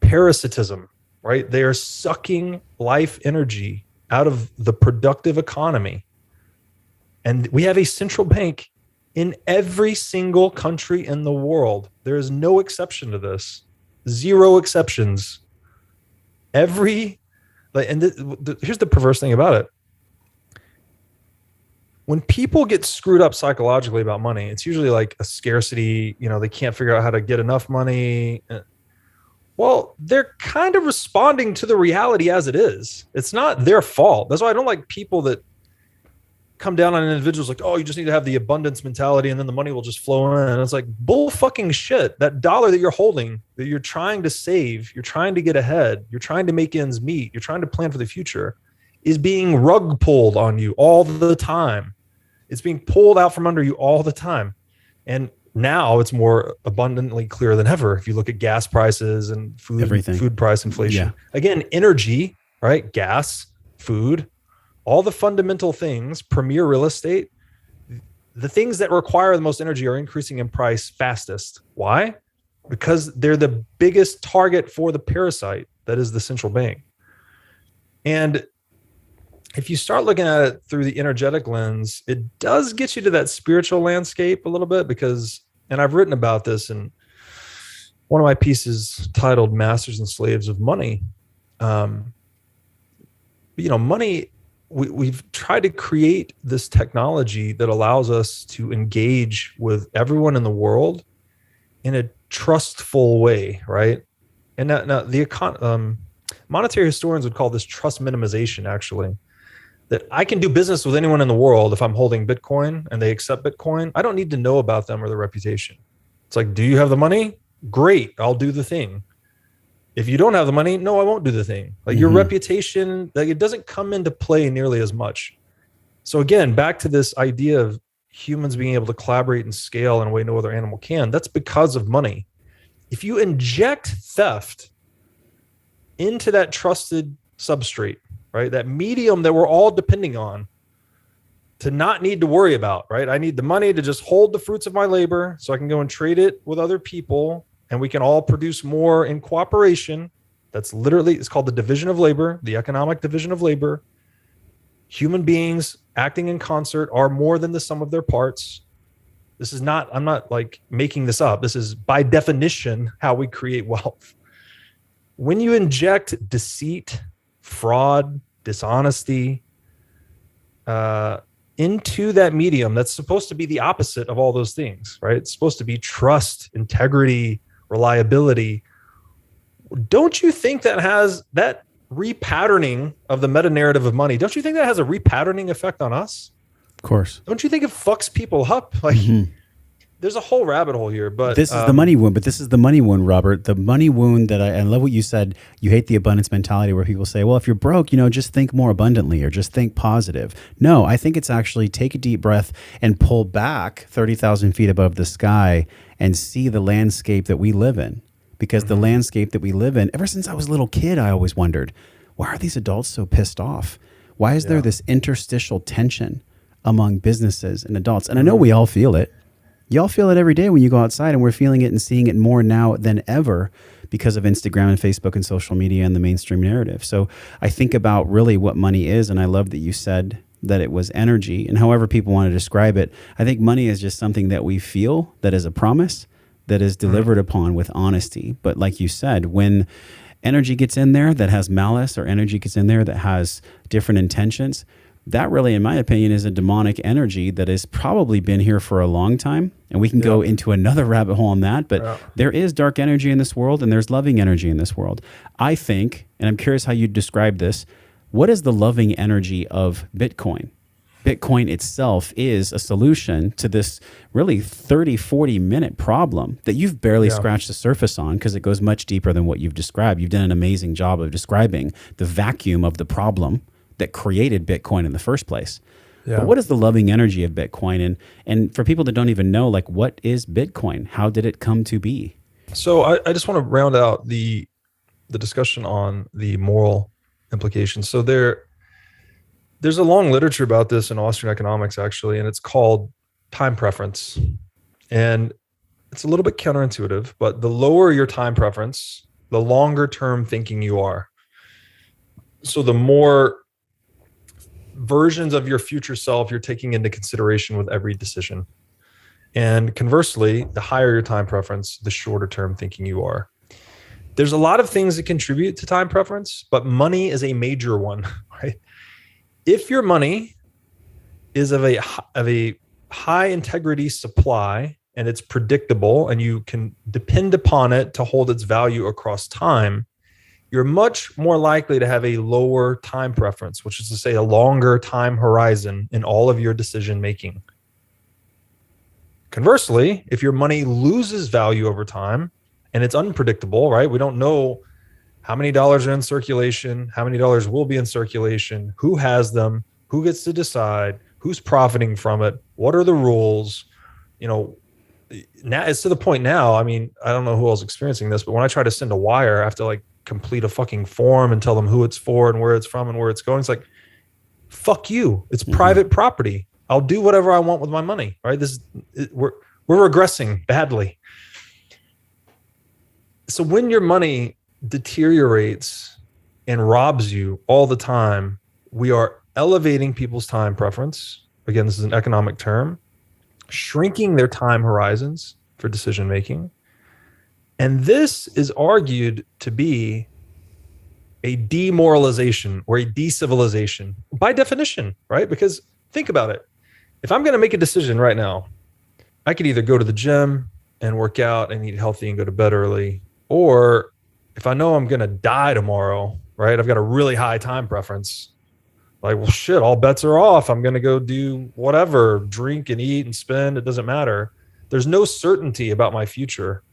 parasitism, right? They are sucking life energy out of the productive economy. And we have a central bank in every single country in the world. There is no exception to this. Zero exceptions. Here's the perverse thing about it. When people get screwed up psychologically about money, it's usually like a scarcity, they can't figure out how to get enough money. Well, they're kind of responding to the reality as it is. It's not their fault. That's why I don't like people that come down on individuals like, oh, you just need to have the abundance mentality and then the money will just flow in. And it's like bull fucking shit. That dollar that you're holding, that you're trying to save, you're trying to get ahead, you're trying to make ends meet, you're trying to plan for the future, is being rug pulled on you all the time. It's being pulled out from under you all the time. And now it's more abundantly clear than ever. If you look at gas prices and food price inflation, again, energy, right? Gas, food, all the fundamental things, premier real estate, the things that require the most energy are increasing in price fastest. Why? Because they're the biggest target for the parasite that is the central bank. And if you start looking at it through the energetic lens, it does get you to that spiritual landscape a little bit because, and I've written about this in one of my pieces titled Masters and Slaves of Money. Money, we've tried to create this technology that allows us to engage with everyone in the world in a trustful way, right? And now the monetary historians would call this trust minimization, actually. That I can do business with anyone in the world if I'm holding Bitcoin and they accept Bitcoin. I don't need to know about them or their reputation. It's like, do you have the money? Great, I'll do the thing. If you don't have the money, no, I won't do the thing. Like your reputation, like it doesn't come into play nearly as much. So again, back to this idea of humans being able to collaborate and scale in a way no other animal can. That's because of money. If you inject theft into that trusted substrate, right? That medium that we're all depending on to not need to worry about, right? I need the money to just hold the fruits of my labor so I can go and trade it with other people and we can all produce more in cooperation. That's literally, it's called the division of labor, the economic division of labor. Human beings acting in concert are more than the sum of their parts. This is not, I'm not like making this up. This is by definition how we create wealth. When you inject deceit, fraud, dishonesty into that medium that's supposed to be the opposite of all those things, right? It's supposed to be trust, integrity, reliability. Don't you think that has that repatterning of the meta narrative of money? Don't you think that has a repatterning effect on us? Of course. Don't you think it fucks people up? Like, there's a whole rabbit hole here, but this is the money wound. But this is the money wound, Robert. The money wound that I love what you said. You hate the abundance mentality where people say, well, if you're broke, just think more abundantly or just think positive. No, I think it's actually take a deep breath and pull back 30,000 feet above the sky and see the landscape that we live in. Because the landscape that we live in, ever since I was a little kid, I always wondered, why are these adults so pissed off? Why is there this interstitial tension among businesses and adults? And I know we all feel it. Y'all feel it every day when you go outside, and we're feeling it and seeing it more now than ever because of Instagram and Facebook and social media and the mainstream narrative. So I think about really what money is, and I love that you said that it was energy, and however people want to describe it. I think money is just something that we feel that is a promise that is delivered upon with honesty. But like you said, when energy gets in there that has malice or energy gets in there that has different intentions, that really, in my opinion, is a demonic energy that has probably been here for a long time. And we can go into another rabbit hole on that. But there is dark energy in this world and there's loving energy in this world. I think, and I'm curious how you describe this, what is the loving energy of Bitcoin? Bitcoin itself is a solution to this really 30, 40-minute problem that you've barely Yeah. scratched the surface on, because it goes much deeper than what you've described. You've done an amazing job of describing the vacuum of the problem that created Bitcoin in the first place. But Yeah. what is the loving energy of Bitcoin? And for people that don't even know, like, what is Bitcoin? How did it come to be? So I just want to round out the discussion on the moral implications. So there's a long literature about this in Austrian economics, actually, and it's called time preference. And it's a little bit counterintuitive, but the lower your time preference, the longer term thinking you are. So the more versions of your future self you're taking into consideration with every decision. And conversely, the higher your time preference, the shorter term thinking you are. There's a lot of things that contribute to time preference, but money is a major one, right? If your money is of a high integrity supply and it's predictable and you can depend upon it to hold its value across time, you're much more likely to have a lower time preference, which is to say a longer time horizon in all of your decision making. Conversely, if your money loses value over time and it's unpredictable, right? We don't know how many dollars are in circulation, how many dollars will be in circulation, who has them, who gets to decide, who's profiting from it, what are the rules. You know, now it's to the point now, I mean, I don't know who else is experiencing this, but when I try to send a wire, I have to like complete a fucking form and tell them who it's for and where it's from and where it's going. It's like, fuck you. It's private property. I'll do whatever I want with my money, right? We're regressing badly. So when your money deteriorates and robs you all the time, we are elevating people's time preference. Again, this is an economic term, shrinking their time horizons for decision making. And this is argued to be a demoralization or a decivilization by definition, right? Because think about it. If I'm going to make a decision right now, I could either go to the gym and work out and eat healthy and go to bed early, or if I know I'm going to die tomorrow, right? I've got a really high time preference. Like, well, shit, all bets are off. I'm going to go do whatever, drink and eat and spend. It doesn't matter. There's no certainty about my future.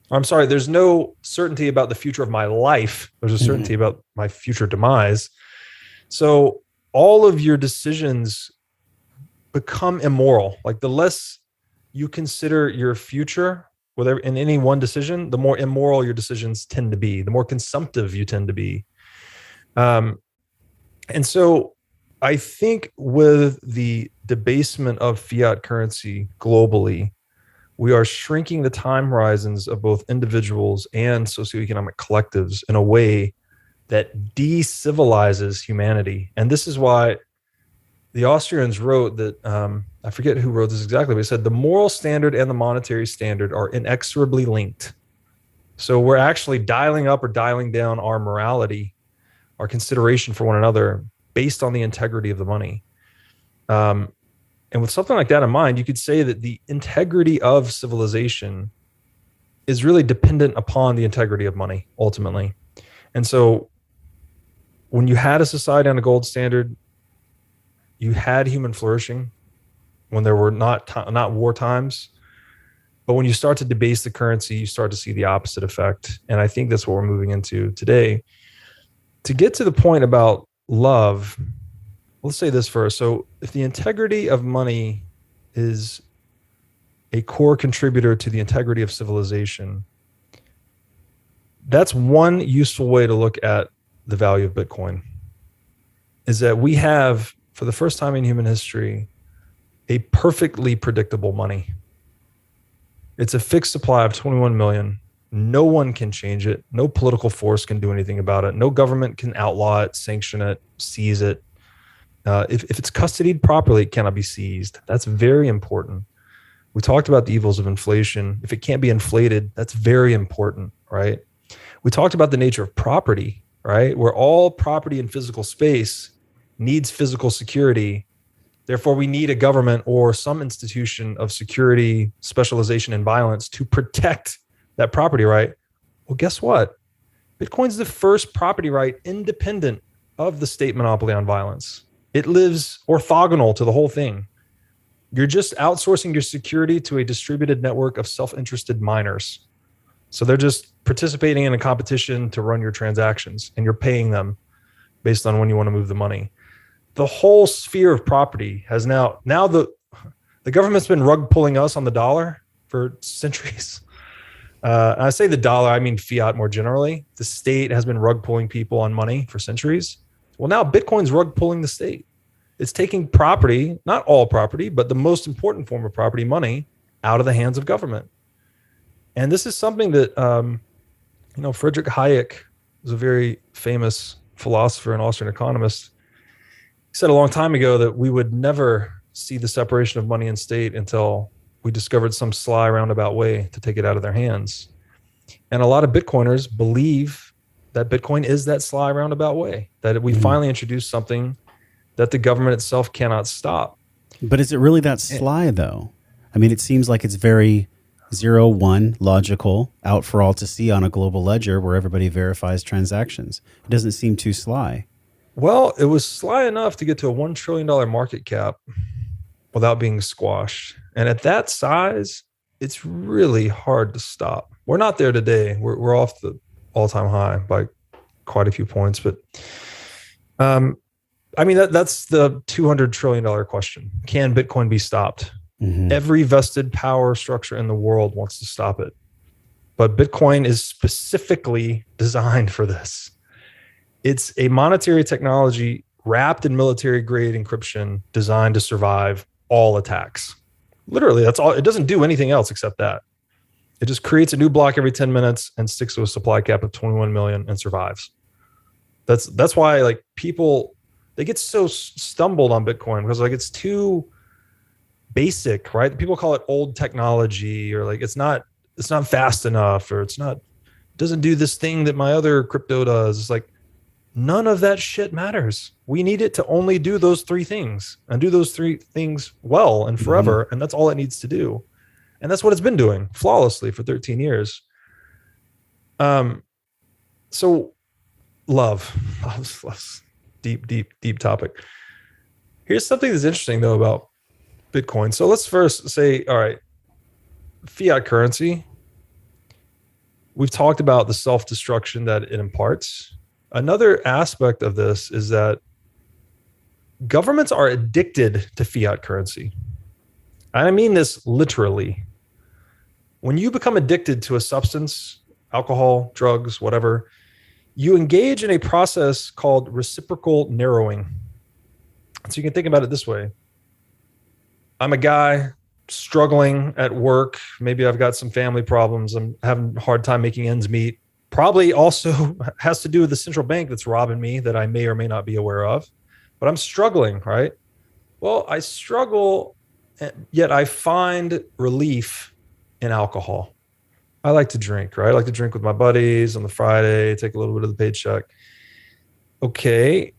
I'm sorry, there's no certainty about the future of my life. There's a certainty about my future demise. So all of your decisions become immoral. Like the less you consider your future whether in any one decision, the more immoral your decisions tend to be, the more consumptive you tend to be. And so I think with the debasement of fiat currency globally, we are shrinking the time horizons of both individuals and socioeconomic collectives in a way that de-civilizes humanity. And this is why the Austrians wrote that, I forget who wrote this exactly, but it said the moral standard and the monetary standard are inexorably linked. So we're actually dialing up or dialing down our morality, our consideration for one another based on the integrity of the money. And with something like that in mind, you could say that the integrity of civilization is really dependent upon the integrity of money, ultimately. And so when you had a society on a gold standard, you had human flourishing when there were not war times. But when you start to debase the currency, you start to see the opposite effect. And I think that's what we're moving into today. To get to the point about love, let's say this first. So if the integrity of money is a core contributor to the integrity of civilization, that's one useful way to look at the value of Bitcoin, is that we have, for the first time in human history, a perfectly predictable money. It's a fixed supply of 21 million. No one can change it. No political force can do anything about it. No government can outlaw it, sanction it, seize it. If it's custodied properly, it cannot be seized. That's very important. We talked about the evils of inflation. If it can't be inflated, that's very important, right? We talked about the nature of property, right? Where all property in physical space needs physical security. Therefore, we need a government or some institution of security, specialization, and violence to protect that property right. Well, guess what? Bitcoin's the first property right independent of the state monopoly on violence. It lives orthogonal to the whole thing. You're just outsourcing your security to a distributed network of self-interested miners. So they're just participating in a competition to run your transactions, and you're paying them based on when you want to move the money. The whole sphere of property has now the government's been rug pulling us on the dollar for centuries. I say the dollar, I mean fiat more generally. The state has been rug pulling people on money for centuries. Well, now Bitcoin's rug pulling the state. It's taking property, not all property, but the most important form of property, money, out of the hands of government. And this is something that, Friedrich Hayek was a very famous philosopher and Austrian economist. He said a long time ago that we would never see the separation of money and state until we discovered some sly roundabout way to take it out of their hands. And a lot of Bitcoiners believe that Bitcoin is that sly roundabout way, that we finally introduced something that the government itself cannot stop. But is it really that sly, though? I mean, it seems like it's very 0-1 logical, out for all to see on a global ledger where everybody verifies transactions. It doesn't seem too sly. Well, it was sly enough to get to a $1 trillion market cap without being squashed. And at that size, it's really hard to stop. We're not there today. We're off the all-time high by quite a few points. But that's the $200 trillion question. Can Bitcoin be stopped? Mm-hmm. Every vested power structure in the world wants to stop it. But Bitcoin is specifically designed for this. It's a monetary technology wrapped in military-grade encryption designed to survive all attacks. Literally, that's all. It doesn't do anything else except that. It just creates a new block every 10 minutes and sticks to a supply cap of 21 million and survives. That's why people, they get so stumbled on Bitcoin because it's too basic, right? People call it old technology, or it's not fast enough, or it doesn't do this thing that my other crypto does. It's none of that shit matters. We need it to only do those three things and do those three things well and forever. Mm-hmm. And that's all it needs to do. And that's what it's been doing flawlessly for 13 years. So love, deep topic. Here's something that's interesting though about Bitcoin. So let's first say, all right, fiat currency. We've talked about the self-destruction that it imparts. Another aspect of this is that governments are addicted to fiat currency. And I mean this literally. When you become addicted to a substance, alcohol, drugs, whatever, you engage in a process called reciprocal narrowing. So you can think about it this way. I'm a guy struggling at work. Maybe I've got some family problems. I'm having a hard time making ends meet. Probably also has to do with the central bank that's robbing me that I may or may not be aware of. But I'm struggling, right? Well, I struggle, yet I find relief in alcohol. I like to drink, right? I like to drink with my buddies on the Friday, take a little bit of the paycheck. Okay.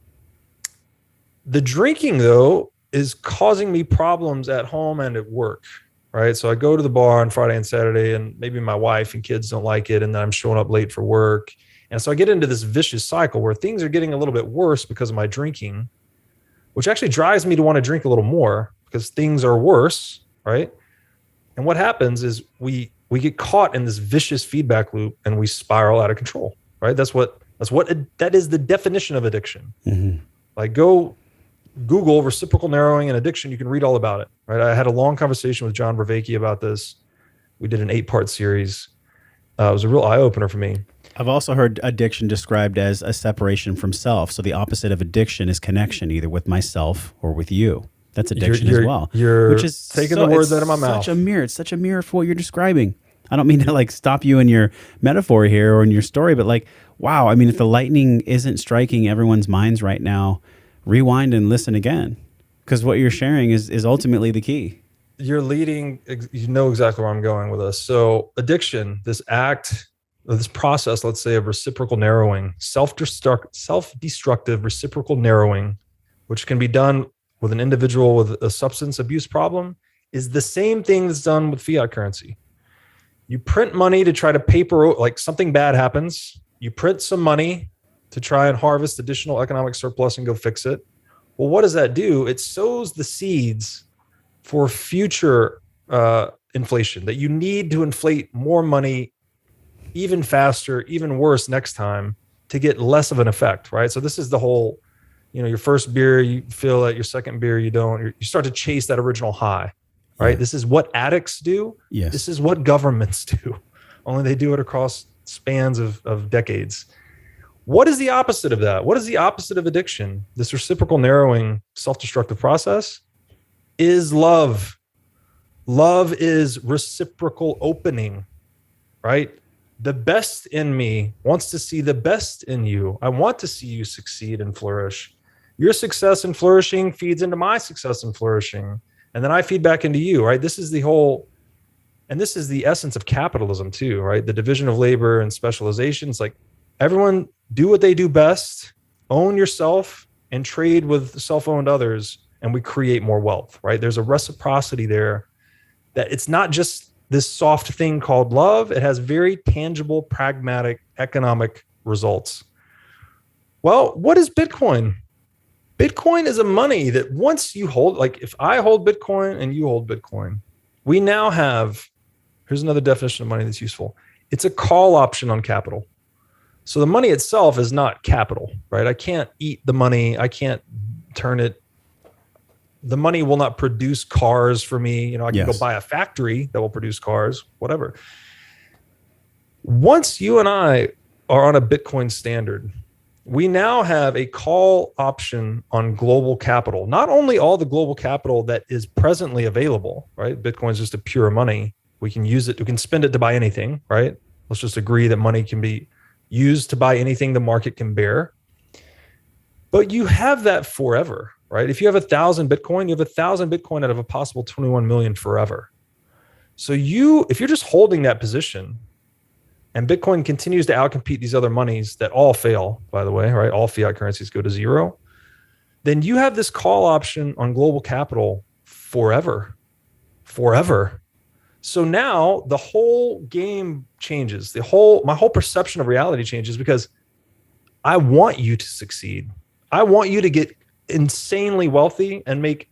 The drinking, though, is causing me problems at home and at work, right? So I go to the bar on Friday and Saturday, and maybe my wife and kids don't like it, and then I'm showing up late for work. And so I get into this vicious cycle where things are getting a little bit worse because of my drinking, which actually drives me to want to drink a little more because things are worse, right? And what happens is we get caught in this vicious feedback loop and we spiral out of control, right? That is the definition of addiction. Mm-hmm. Go Google reciprocal narrowing and addiction. You can read all about it, right? I had a long conversation with John Vervaeke about this. We did an 8-part series. It was a real eye opener for me. I've also heard addiction described as a separation from self. So the opposite of addiction is connection, either with myself or with you. That's addiction as well. Which is taking the words out of my mouth. It's such a mirror for what you're describing. I don't mean to stop you in your metaphor here or in your story, but wow. I mean, if the lightning isn't striking everyone's minds right now, rewind and listen again, because what you're sharing is ultimately the key. You're leading, you know exactly where I'm going with this. So addiction, this process, let's say, of reciprocal narrowing, self-destructive reciprocal narrowing, which can be done with an individual with a substance abuse problem, is the same thing that's done with fiat currency. You print money to try to paper, something bad happens. You print some money to try and harvest additional economic surplus and go fix it. Well, what does that do? It sows the seeds for future inflation, that you need to inflate more money even faster, even worse next time to get less of an effect, right? So this is the whole, your first beer, you feel it, your second beer, you don't. You start to chase that original high, right? Yeah. This is what addicts do. Yes. This is what governments do, only they do it across spans of decades. What is the opposite of that? What is the opposite of addiction? This reciprocal narrowing, self-destructive process is love. Love is reciprocal opening, right? The best in me wants to see the best in you. I want to see you succeed and flourish. Your success and flourishing feeds into my success and flourishing. And then I feed back into you, right? This is the whole, and this is the essence of capitalism too, right? The division of labor and specializations. Like everyone do what they do best, own yourself, and trade with self-owned others, and we create more wealth, right? There's a reciprocity there that it's not just this soft thing called love. It has very tangible, pragmatic, economic results. Well, what is Bitcoin? Bitcoin is a money that once you hold, like if I hold Bitcoin and you hold Bitcoin, we now have, here's another definition of money that's useful. It's a call option on capital. So the money itself is not capital, right? I can't eat the money. I can't turn it. The money will not produce cars for me. I can go buy a factory that will produce cars, whatever. Once you and I are on a Bitcoin standard, we now have a call option on global capital. Not only all the global capital that is presently available, right? Bitcoin is just a pure money. We can use it. We can spend it to buy anything, right? Let's just agree that money can be used to buy anything the market can bear. But you have that forever, right? If you have 1,000 Bitcoin, you have 1,000 Bitcoin out of a possible 21 million forever. So if you're just holding that position and Bitcoin continues to outcompete these other monies that all fail, by the way, right? All fiat currencies go to zero. Then you have this call option on global capital forever. So now the whole game changes. My whole perception of reality changes because I want you to succeed. I want you to get insanely wealthy and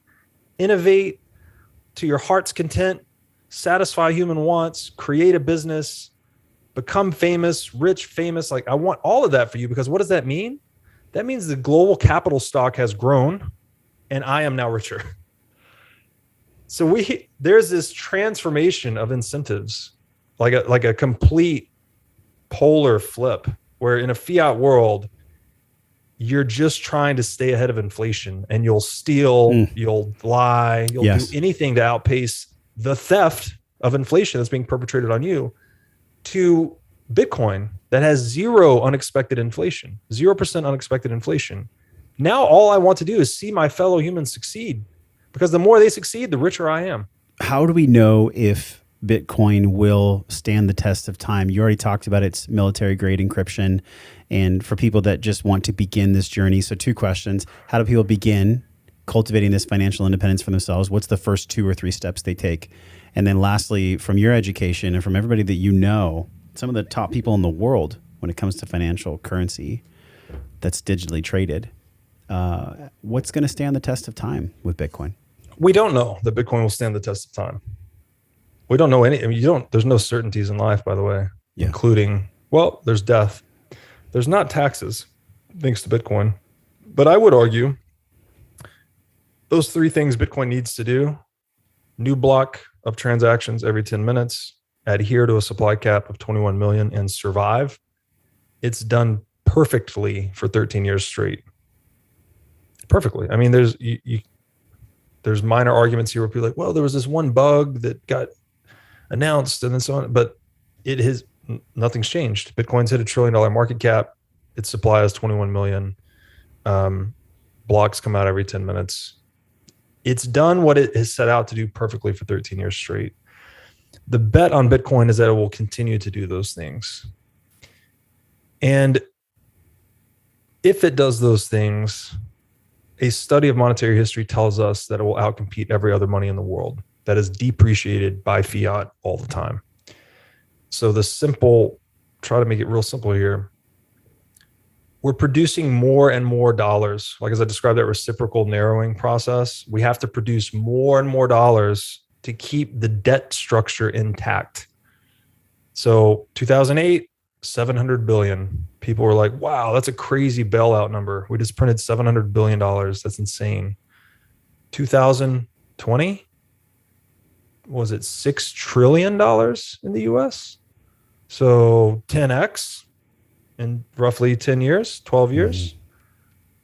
innovate to your heart's content, satisfy human wants, create a business, become famous, rich, famous. Like I want all of that for you because what does that mean? That means the global capital stock has grown and I am now richer. So there's this transformation of incentives, like a complete polar flip, where in a fiat world, you're just trying to stay ahead of inflation and you'll steal, you'll lie, you'll do anything to outpace the theft of inflation that's being perpetrated on you, to Bitcoin that has zero unexpected inflation, 0% unexpected inflation. Now all I want to do is see my fellow humans succeed, because the more they succeed, the richer I am. How do we know if Bitcoin will stand the test of time? You already talked about its military grade encryption. And for people that just want to begin this journey, so 2 questions. How do people begin cultivating this financial independence for themselves? What's the first 2 or 3 steps they take? And then lastly, from your education and from everybody that you know, some of the top people in the world when it comes to financial currency that's digitally traded, what's going to stand the test of time with Bitcoin? We don't know that Bitcoin will stand the test of time. We don't know any. I mean, there's no certainties in life, by the way, including, well, there's death. There's not taxes, thanks to Bitcoin. But I would argue those 3 things Bitcoin needs to do: new block of transactions every 10 minutes, adhere to a supply cap of 21 million, and survive. It's done perfectly for 13 years straight. Perfectly. I mean, there's minor arguments here where people are like, well, there was this one bug that got announced and then so on, but nothing's changed. Bitcoin's hit $1 trillion market cap. Its supply is 21 million. Blocks come out every 10 minutes. It's done what it has set out to do perfectly for 13 years straight. The bet on Bitcoin is that it will continue to do those things. And if it does those things, a study of monetary history tells us that it will outcompete every other money in the world that is depreciated by fiat all the time. So try to make it real simple here. we're producing more and more dollars. Like as I described, that reciprocal narrowing process, we have to produce more and more dollars to keep the debt structure intact. So 2008, 700 billion. People were like, wow, that's a crazy bailout number. We just printed $700 billion. That's insane. 2020, was it $6 trillion in the US? So 10x in roughly 10 years, 12 years. Mm-hmm.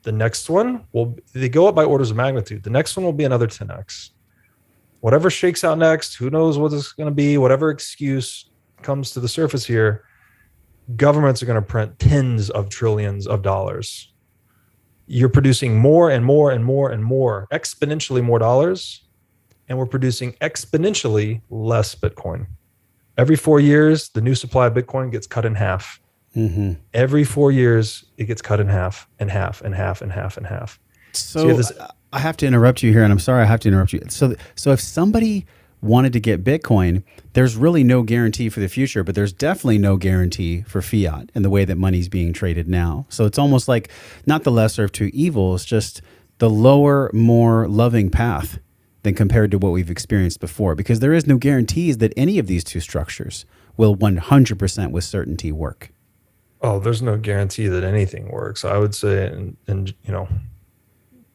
The next one they go up by orders of magnitude. The next one will be another 10x. Whatever shakes out next, who knows what it's going to be, whatever excuse comes to the surface here, governments are going to print tens of trillions of dollars. You're producing more and more and more and more, exponentially more dollars, and we're producing exponentially less Bitcoin. Every 4 years, the new supply of Bitcoin gets cut in half. Mm-hmm. Every 4 years, it gets cut in half and half and half and half and half. So you have this, I have to interrupt you here, and I'm sorry I have to interrupt you. So if somebody wanted to get Bitcoin, there's really no guarantee for the future, but there's definitely no guarantee for fiat in the way that money's being traded now. So it's almost like not the lesser of two evils, just the lower, more loving path than compared to what we've experienced before, because there is no guarantees that any of these two structures will 100% with certainty work. Oh, there's no guarantee that anything works. I would say, and you know,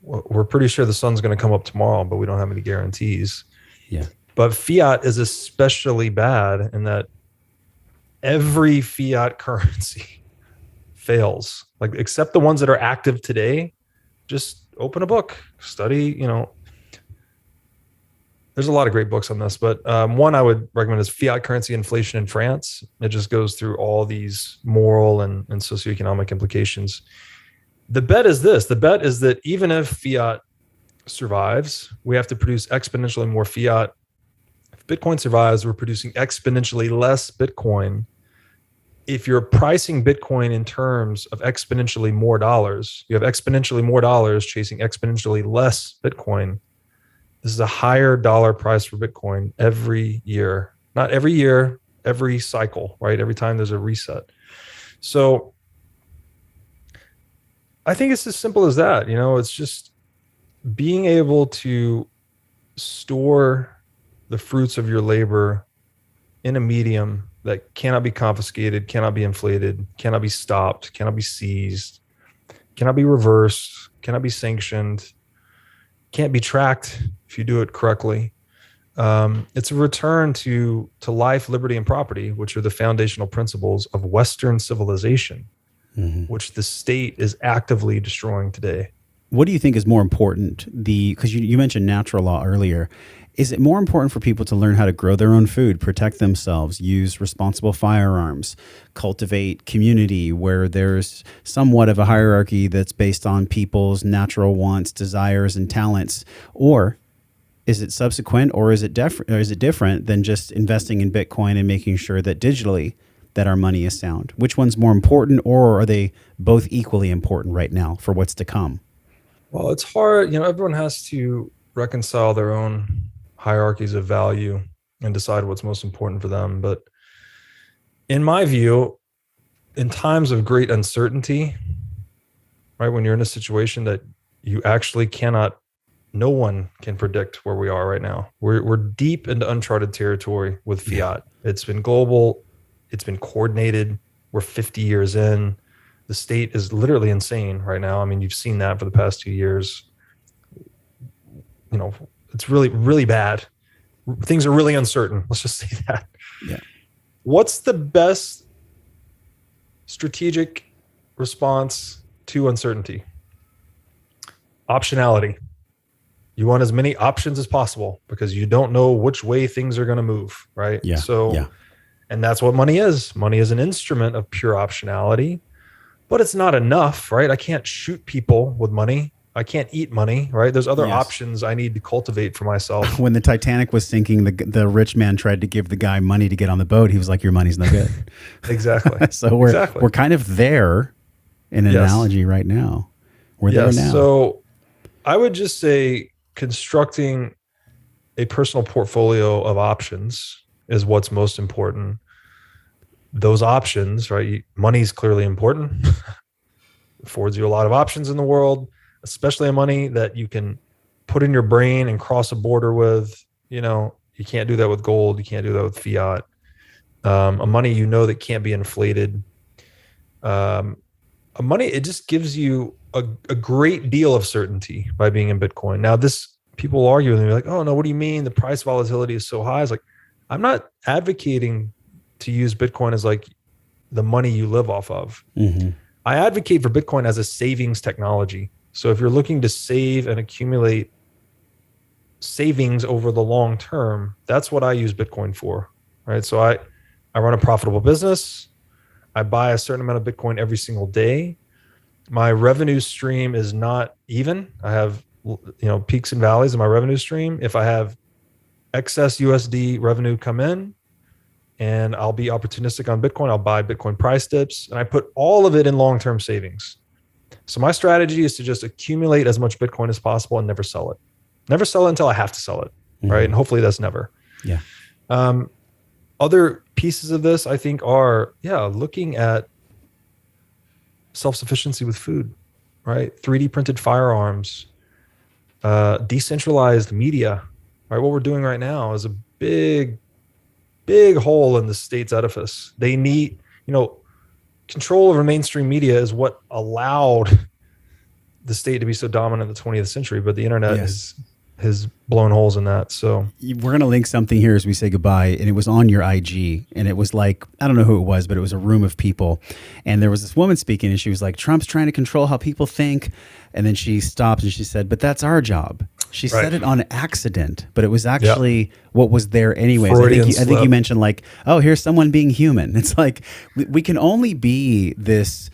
we're pretty sure the sun's going to come up tomorrow, but we don't have any guarantees. Yeah. But fiat is especially bad in that every fiat currency fails. Like, except the ones that are active today, just open a book, study, you know. There's a lot of great books on this, but one I would recommend is Fiat Currency Inflation in France. It just goes through all these moral and socioeconomic implications. The bet is this. The bet is that even if fiat survives, we have to produce exponentially more fiat. If Bitcoin survives, we're producing exponentially less Bitcoin. If you're pricing Bitcoin in terms of exponentially more dollars, you have exponentially more dollars chasing exponentially less Bitcoin. This is a higher dollar price for Bitcoin every year. Not every year, every cycle, right? Every time there's a reset. So I think it's as simple as that. You know, it's just being able to store the fruits of your labor in a medium that cannot be confiscated, cannot be inflated, cannot be stopped, cannot be seized, cannot be reversed, cannot be sanctioned, can't be tracked if you do it correctly. It's a return to life, liberty, and property, which are the foundational principles of Western civilization, which the state is actively destroying today. What do you think is more important? Because you mentioned natural law earlier. Is it more important for people to learn how to grow their own food, protect themselves, use responsible firearms, cultivate community where there's somewhat of a hierarchy that's based on people's natural wants, desires, and talents? Or is it subsequent, or is it different than just investing in Bitcoin and making sure that digitally that our money is sound? Which one's more important, or are they both equally important right now for what's to come? Well, it's hard. You know, everyone has to reconcile their own hierarchies of value and decide what's most important for them. But in my view, in times of great uncertainty, right, when you're in a situation that you actually cannot, no one can predict where we are right now. We're deep into uncharted territory with fiat. Yeah. It's been global. It's been coordinated. We're 50 years in. The state is literally insane right now. I mean, you've seen that for the past 2 years. You know, it's really, really bad. Things are really uncertain. Let's just say that. Yeah. What's the best strategic response to uncertainty? Optionality. You want as many options as possible because you don't know which way things are going to move, right? Yeah. So, yeah. And that's what money is. Money is an instrument of pure optionality, but it's not enough, right? I can't shoot people with money. I can't eat money, right? There's other options I need to cultivate for myself. When the Titanic was sinking, the rich man tried to give the guy money to get on the boat. He was like, "Your money's no good." Exactly. So we're kind of there in an analogy right now. We're there now. So I would just say constructing a personal portfolio of options is what's most important. Those options, right? Money is clearly important. affords you a lot of options in the world, especially a money that you can put in your brain and cross a border with. You can't do that with gold. You can't do that with fiat. A money that can't be inflated. Um, a money, it just gives you a great deal of certainty by being in Bitcoin. Now, this people argue and they're like, oh no, what do you mean the price volatility is so high? It's like, I'm not advocating to use Bitcoin as like the money you live off of. Mm-hmm. I advocate for Bitcoin as a savings technology. So if you're looking to save and accumulate savings over the long term, that's what I use Bitcoin for, right? So I run a profitable business. I buy a certain amount of Bitcoin every single day. My revenue stream is not even. I have peaks and valleys in my revenue stream. If I have excess USD revenue come in and I'll be opportunistic on Bitcoin, I'll buy Bitcoin price dips, and I put all of it in long-term savings. So my strategy is to just accumulate as much Bitcoin as possible and never sell it. Never sell it until I have to sell it, right? And hopefully that's never. Yeah. Other pieces of this, I think, are looking at self-sufficiency with food, right? 3D printed firearms, decentralized media, right? What we're doing right now is a big hole in the state's edifice. They need, control over mainstream media is what allowed the state to be so dominant in the 20th century, but the internet has blown holes in that. So we're going to link something here as we say goodbye. And it was on your IG, and it was like, I don't know who it was, but it was a room of people. And there was this woman speaking, and she was like, Trump's trying to control how people think. And then she stopped and she said, but that's our job. She said it on accident, but it was actually what was there anyways. I think you mentioned like, oh, here's someone being human. It's like, we can only be this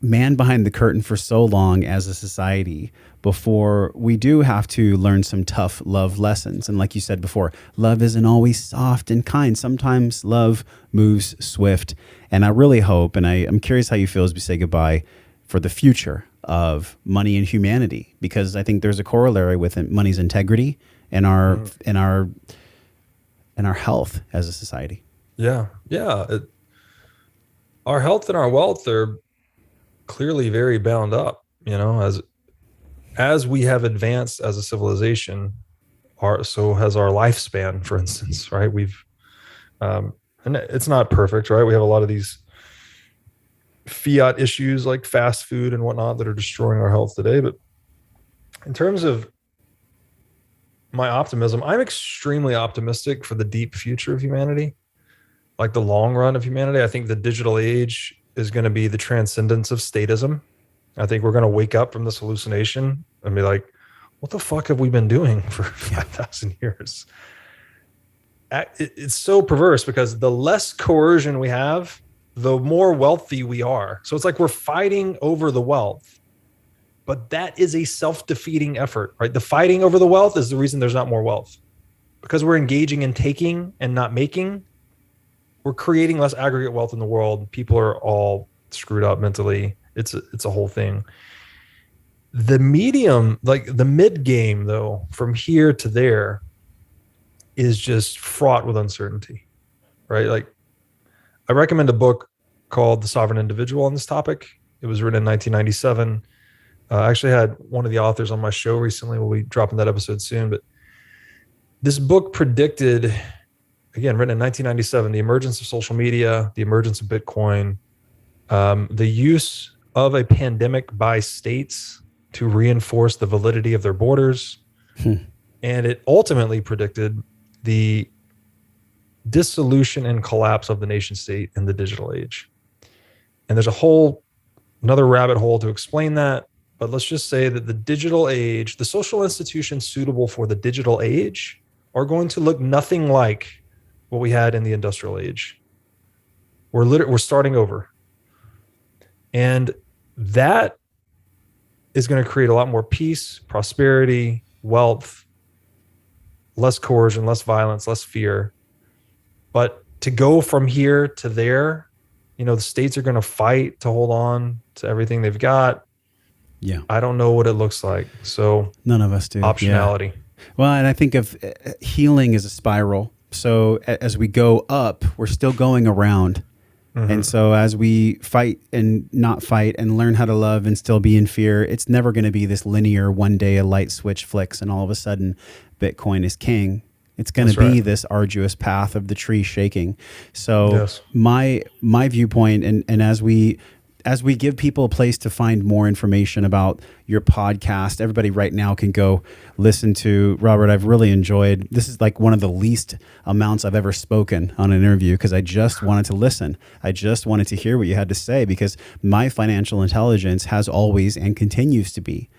man behind the curtain for so long as a society before we do have to learn some tough love lessons. And like you said before, love isn't always soft and kind. Sometimes love moves swift. And I really hope, and I'm curious how you feel as we say goodbye, for the future of money and humanity, because I think there's a corollary with money's integrity and our health as a society. Yeah. Our health and our wealth are clearly very bound up, as we have advanced as a civilization, so has our lifespan, for instance, right? And it's not perfect, right? We have a lot of these fiat issues like fast food and whatnot that are destroying our health today. But in terms of my optimism, I'm extremely optimistic for the deep future of humanity, like the long run of humanity. I think the digital age is going to be the transcendence of stateism. I think we're going to wake up from this hallucination and be like, what the fuck have we been doing for 5,000 years? It's so perverse because the less coercion we have, the more wealthy we are. So it's like we're fighting over the wealth, but that is a self-defeating effort, right? The fighting over the wealth is the reason there's not more wealth. Because we're engaging in taking and not making, we're creating less aggregate wealth in the world. People are all screwed up mentally. It's a whole thing. The medium, like the mid game though, from here to there is just fraught with uncertainty, right? Like I recommend a book called The Sovereign Individual on this topic. It was written in 1997. I actually had one of the authors on my show recently. We'll be dropping that episode soon, but this book predicted, again, written in 1997, the emergence of social media, the emergence of Bitcoin, the use of a pandemic by states to reinforce the validity of their borders. And it ultimately predicted the dissolution and collapse of the nation state in the digital age. And there's another rabbit hole to explain that. But let's just say that the digital age, the social institutions suitable for the digital age are going to look nothing like what we had in the industrial age. We're starting over. And that is going to create a lot more peace, prosperity, wealth, less coercion, less violence, less fear. But to go from here to there, the states are going to fight to hold on to everything they've got. Yeah. I don't know what it looks like. So none of us do. Optionality. Yeah. Well, and I think of healing as a spiral. So as we go up, we're still going around. And Mm-hmm. so as we fight and not fight and learn how to love and still be in fear, it's never going to be this linear one day a light switch flicks and all of a sudden Bitcoin is king. It's going to That's right. be this arduous path of the tree shaking. So Yes. my viewpoint, and as we give people a place to find more information about your podcast, everybody right now can go listen to Robert. I've really enjoyed, this is like one of the least amounts I've ever spoken on an interview because I just wanted to listen. I just wanted to hear what you had to say because my financial intelligence has always and continues to be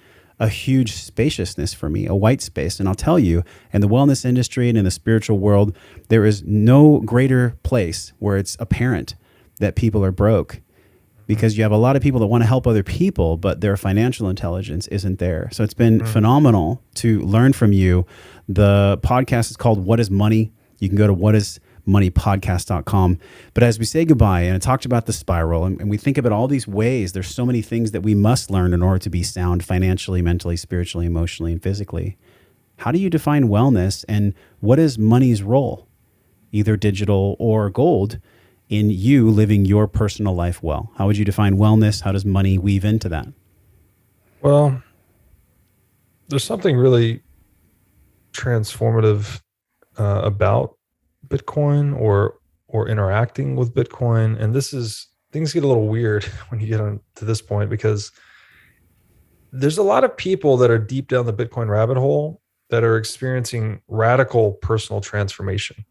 a huge spaciousness for me, a white space. And I'll tell you, in the wellness industry and in the spiritual world, there is no greater place where it's apparent that people are broke because you have a lot of people that want to help other people, but their financial intelligence isn't there. So it's been Mm-hmm. phenomenal to learn from you. The podcast is called What is Money? You can go to whatismoneypodcast.com. But as we say goodbye, and I talked about the spiral, and we think about all these ways, there's so many things that we must learn in order to be sound financially, mentally, spiritually, emotionally, and physically. How do you define wellness, and what is money's role, either digital or gold, in you living your personal life well? How would you define wellness? How does money weave into that? Well, there's something really transformative about Bitcoin or interacting with Bitcoin, and this is things get a little weird when you get on to this point because there's a lot of people that are deep down the Bitcoin rabbit hole that are experiencing radical personal transformation.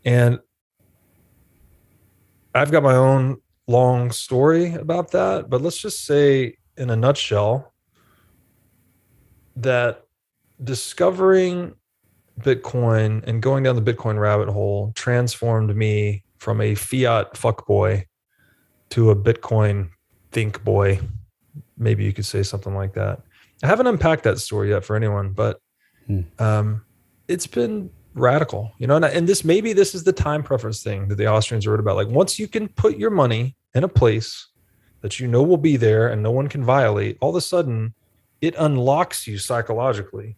And I've got my own long story about that, but let's just say in a nutshell that discovering Bitcoin and going down the Bitcoin rabbit hole transformed me from a fiat fuckboy to a Bitcoin think boy. Maybe you could say something like that. I haven't unpacked that story yet for anyone, but Hmm. it's been radical, and this is the time preference thing that the Austrians wrote about. Like once you can put your money in a place that will be there and no one can violate, all of a sudden it unlocks you psychologically.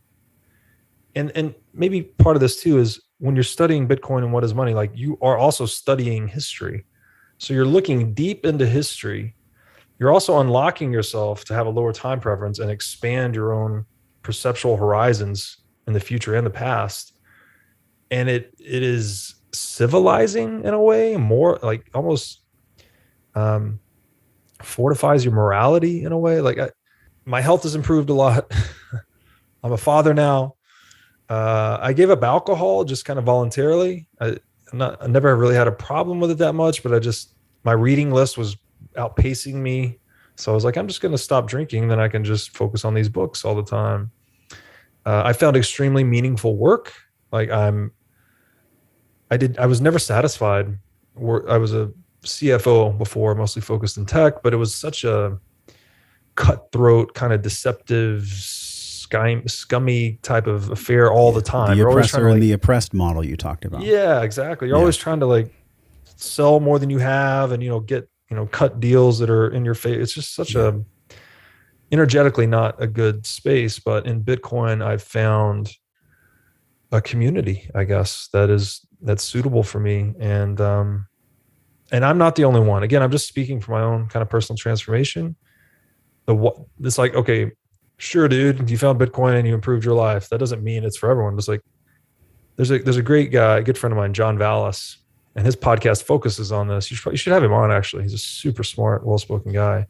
And maybe part of this too is when you're studying Bitcoin and what is money, like you are also studying history. So you're looking deep into history. You're also unlocking yourself to have a lower time preference and expand your own perceptual horizons in the future and the past. And it is civilizing in a way, more like almost um, fortifies your morality in a way. Like my health has improved a lot. I'm a father now. I gave up alcohol just kind of voluntarily. I never really had a problem with it that much, but my reading list was outpacing me. So I was like, I'm just going to stop drinking. Then I can just focus on these books all the time. I found extremely meaningful work. Like I was never satisfied. I was a CFO before, mostly focused in tech, but it was such a cutthroat, kind of deceptive, scummy type of affair all the Yeah. time. The You're always trying oppressor to and like, the oppressed model you talked about. yeah, exactly. You're Yeah. always trying to like sell more than you have and, get, cut deals that are in your face. It's just such Yeah. a energetically not a good space. But in Bitcoin, I've found a community, I guess, that's suitable for me. And I'm not the only one. Again, I'm just speaking from my own kind of personal transformation. It's like, okay, sure, dude, you found Bitcoin and you improved your life. That doesn't mean it's for everyone. It's like there's a great guy, a good friend of mine, John Vallis, and his podcast focuses on this. You should have him on. Actually, he's a super smart, well-spoken guy.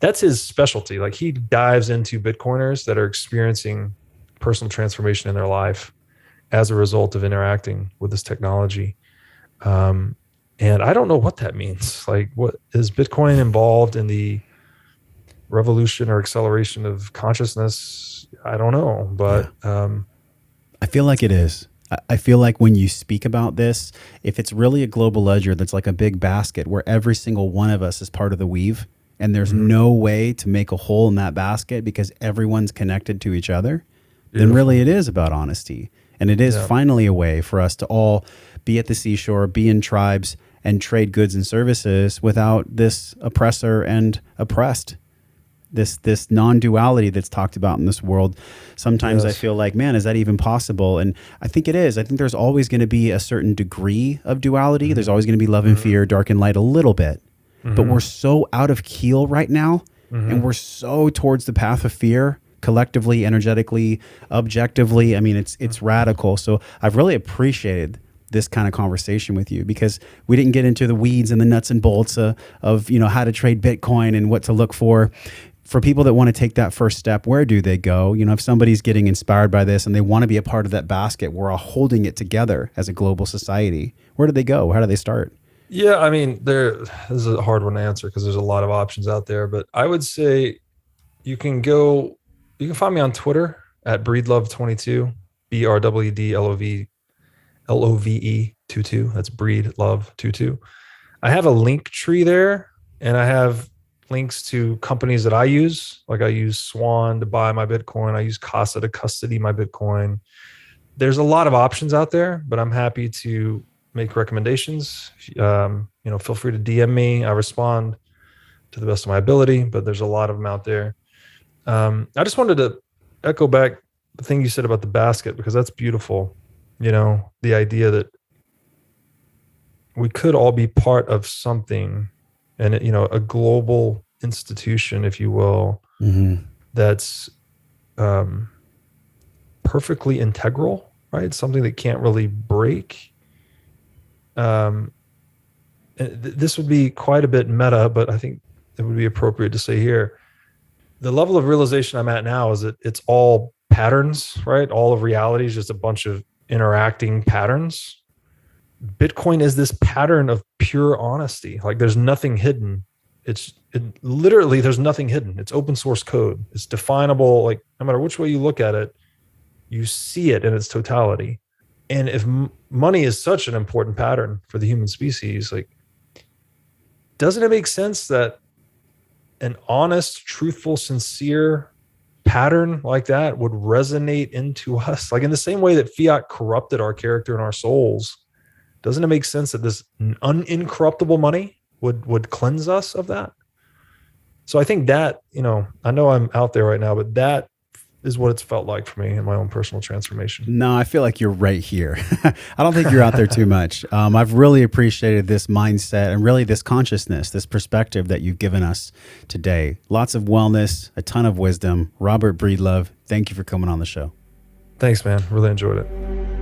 That's his specialty. Like he dives into Bitcoiners that are experiencing personal transformation in their life as a result of interacting with this technology. Um, and I don't know what that means. Like, what is Bitcoin involved in the revolution or acceleration of consciousness? I don't know, Yeah. but I feel like it is. I feel like when you speak about this, if it's really a global ledger that's like a big basket where every single one of us is part of the weave, and there's mhm, no way to make a hole in that basket because everyone's connected to each other, then beautiful. really it is about honesty. And it is Yeah. finally a way for us to all be at the seashore, be in tribes, and trade goods and services without this oppressor and oppressed. this non-duality that's talked about in this world. Sometimes I Yes. feel like, man, is that even possible? And I think it is. I think there's always going to be a certain degree of duality. There's Hmm. always going to be love and Hmm. fear, dark and light a little bit. But Hmm. we're so out of keel right now, and Hmm. we're so towards the path of fear, collectively, energetically, objectively. I mean, it's radical. So I've really appreciated this kind of conversation with you, because we didn't get into the weeds and the nuts and bolts of how to trade Bitcoin and what to look for. For people that want to take that first step, where do they go? If somebody's getting inspired by this and they want to be a part of that basket, we're all holding it together as a global society. Where do they go? How do they start? Yeah, I mean, this is a hard one to answer because there's a lot of options out there. But I would say you can go, you can find me on Twitter at Breedlove22, BRWDLOVE22. That's Breedlove22. I have a link tree there, and I have links to companies that I use. Like I use Swan to buy my Bitcoin. I use Casa to custody my Bitcoin. There's a lot of options out there, but I'm happy to make recommendations. Feel free to DM me. I respond to the best of my ability, but there's a lot of them out there. I just wanted to echo back the thing you said about the basket, because that's beautiful. The idea that we could all be part of something, and a global institution, if you will, Mm-hmm. that's um, perfectly integral, right? Something that can't really break. Um, this would be quite a bit meta, but I think it would be appropriate to say here. The level of realization I'm at now is that it's all patterns, right? All of reality is just a bunch of interacting patterns. Bitcoin is this pattern of pure honesty. Like there's nothing hidden. Literally there's nothing hidden. It's open source code. It's definable. Like no matter which way you look at it, you see it in its totality. And if money is such an important pattern for the human species, like doesn't it make sense that an honest, truthful, sincere pattern like that would resonate into us? Like in the same way that fiat corrupted our character and our souls, doesn't it make sense that this unincorruptible money would cleanse us of that? So I think that, I know I'm out there right now, but that is what it's felt like for me in my own personal transformation. No, I feel like you're right here. I don't think you're out there too much. I've really appreciated this mindset and really this consciousness, this perspective that you've given us today. Lots of wellness, a ton of wisdom. Robert Breedlove, thank you for coming on the show. Thanks, man. Really enjoyed it.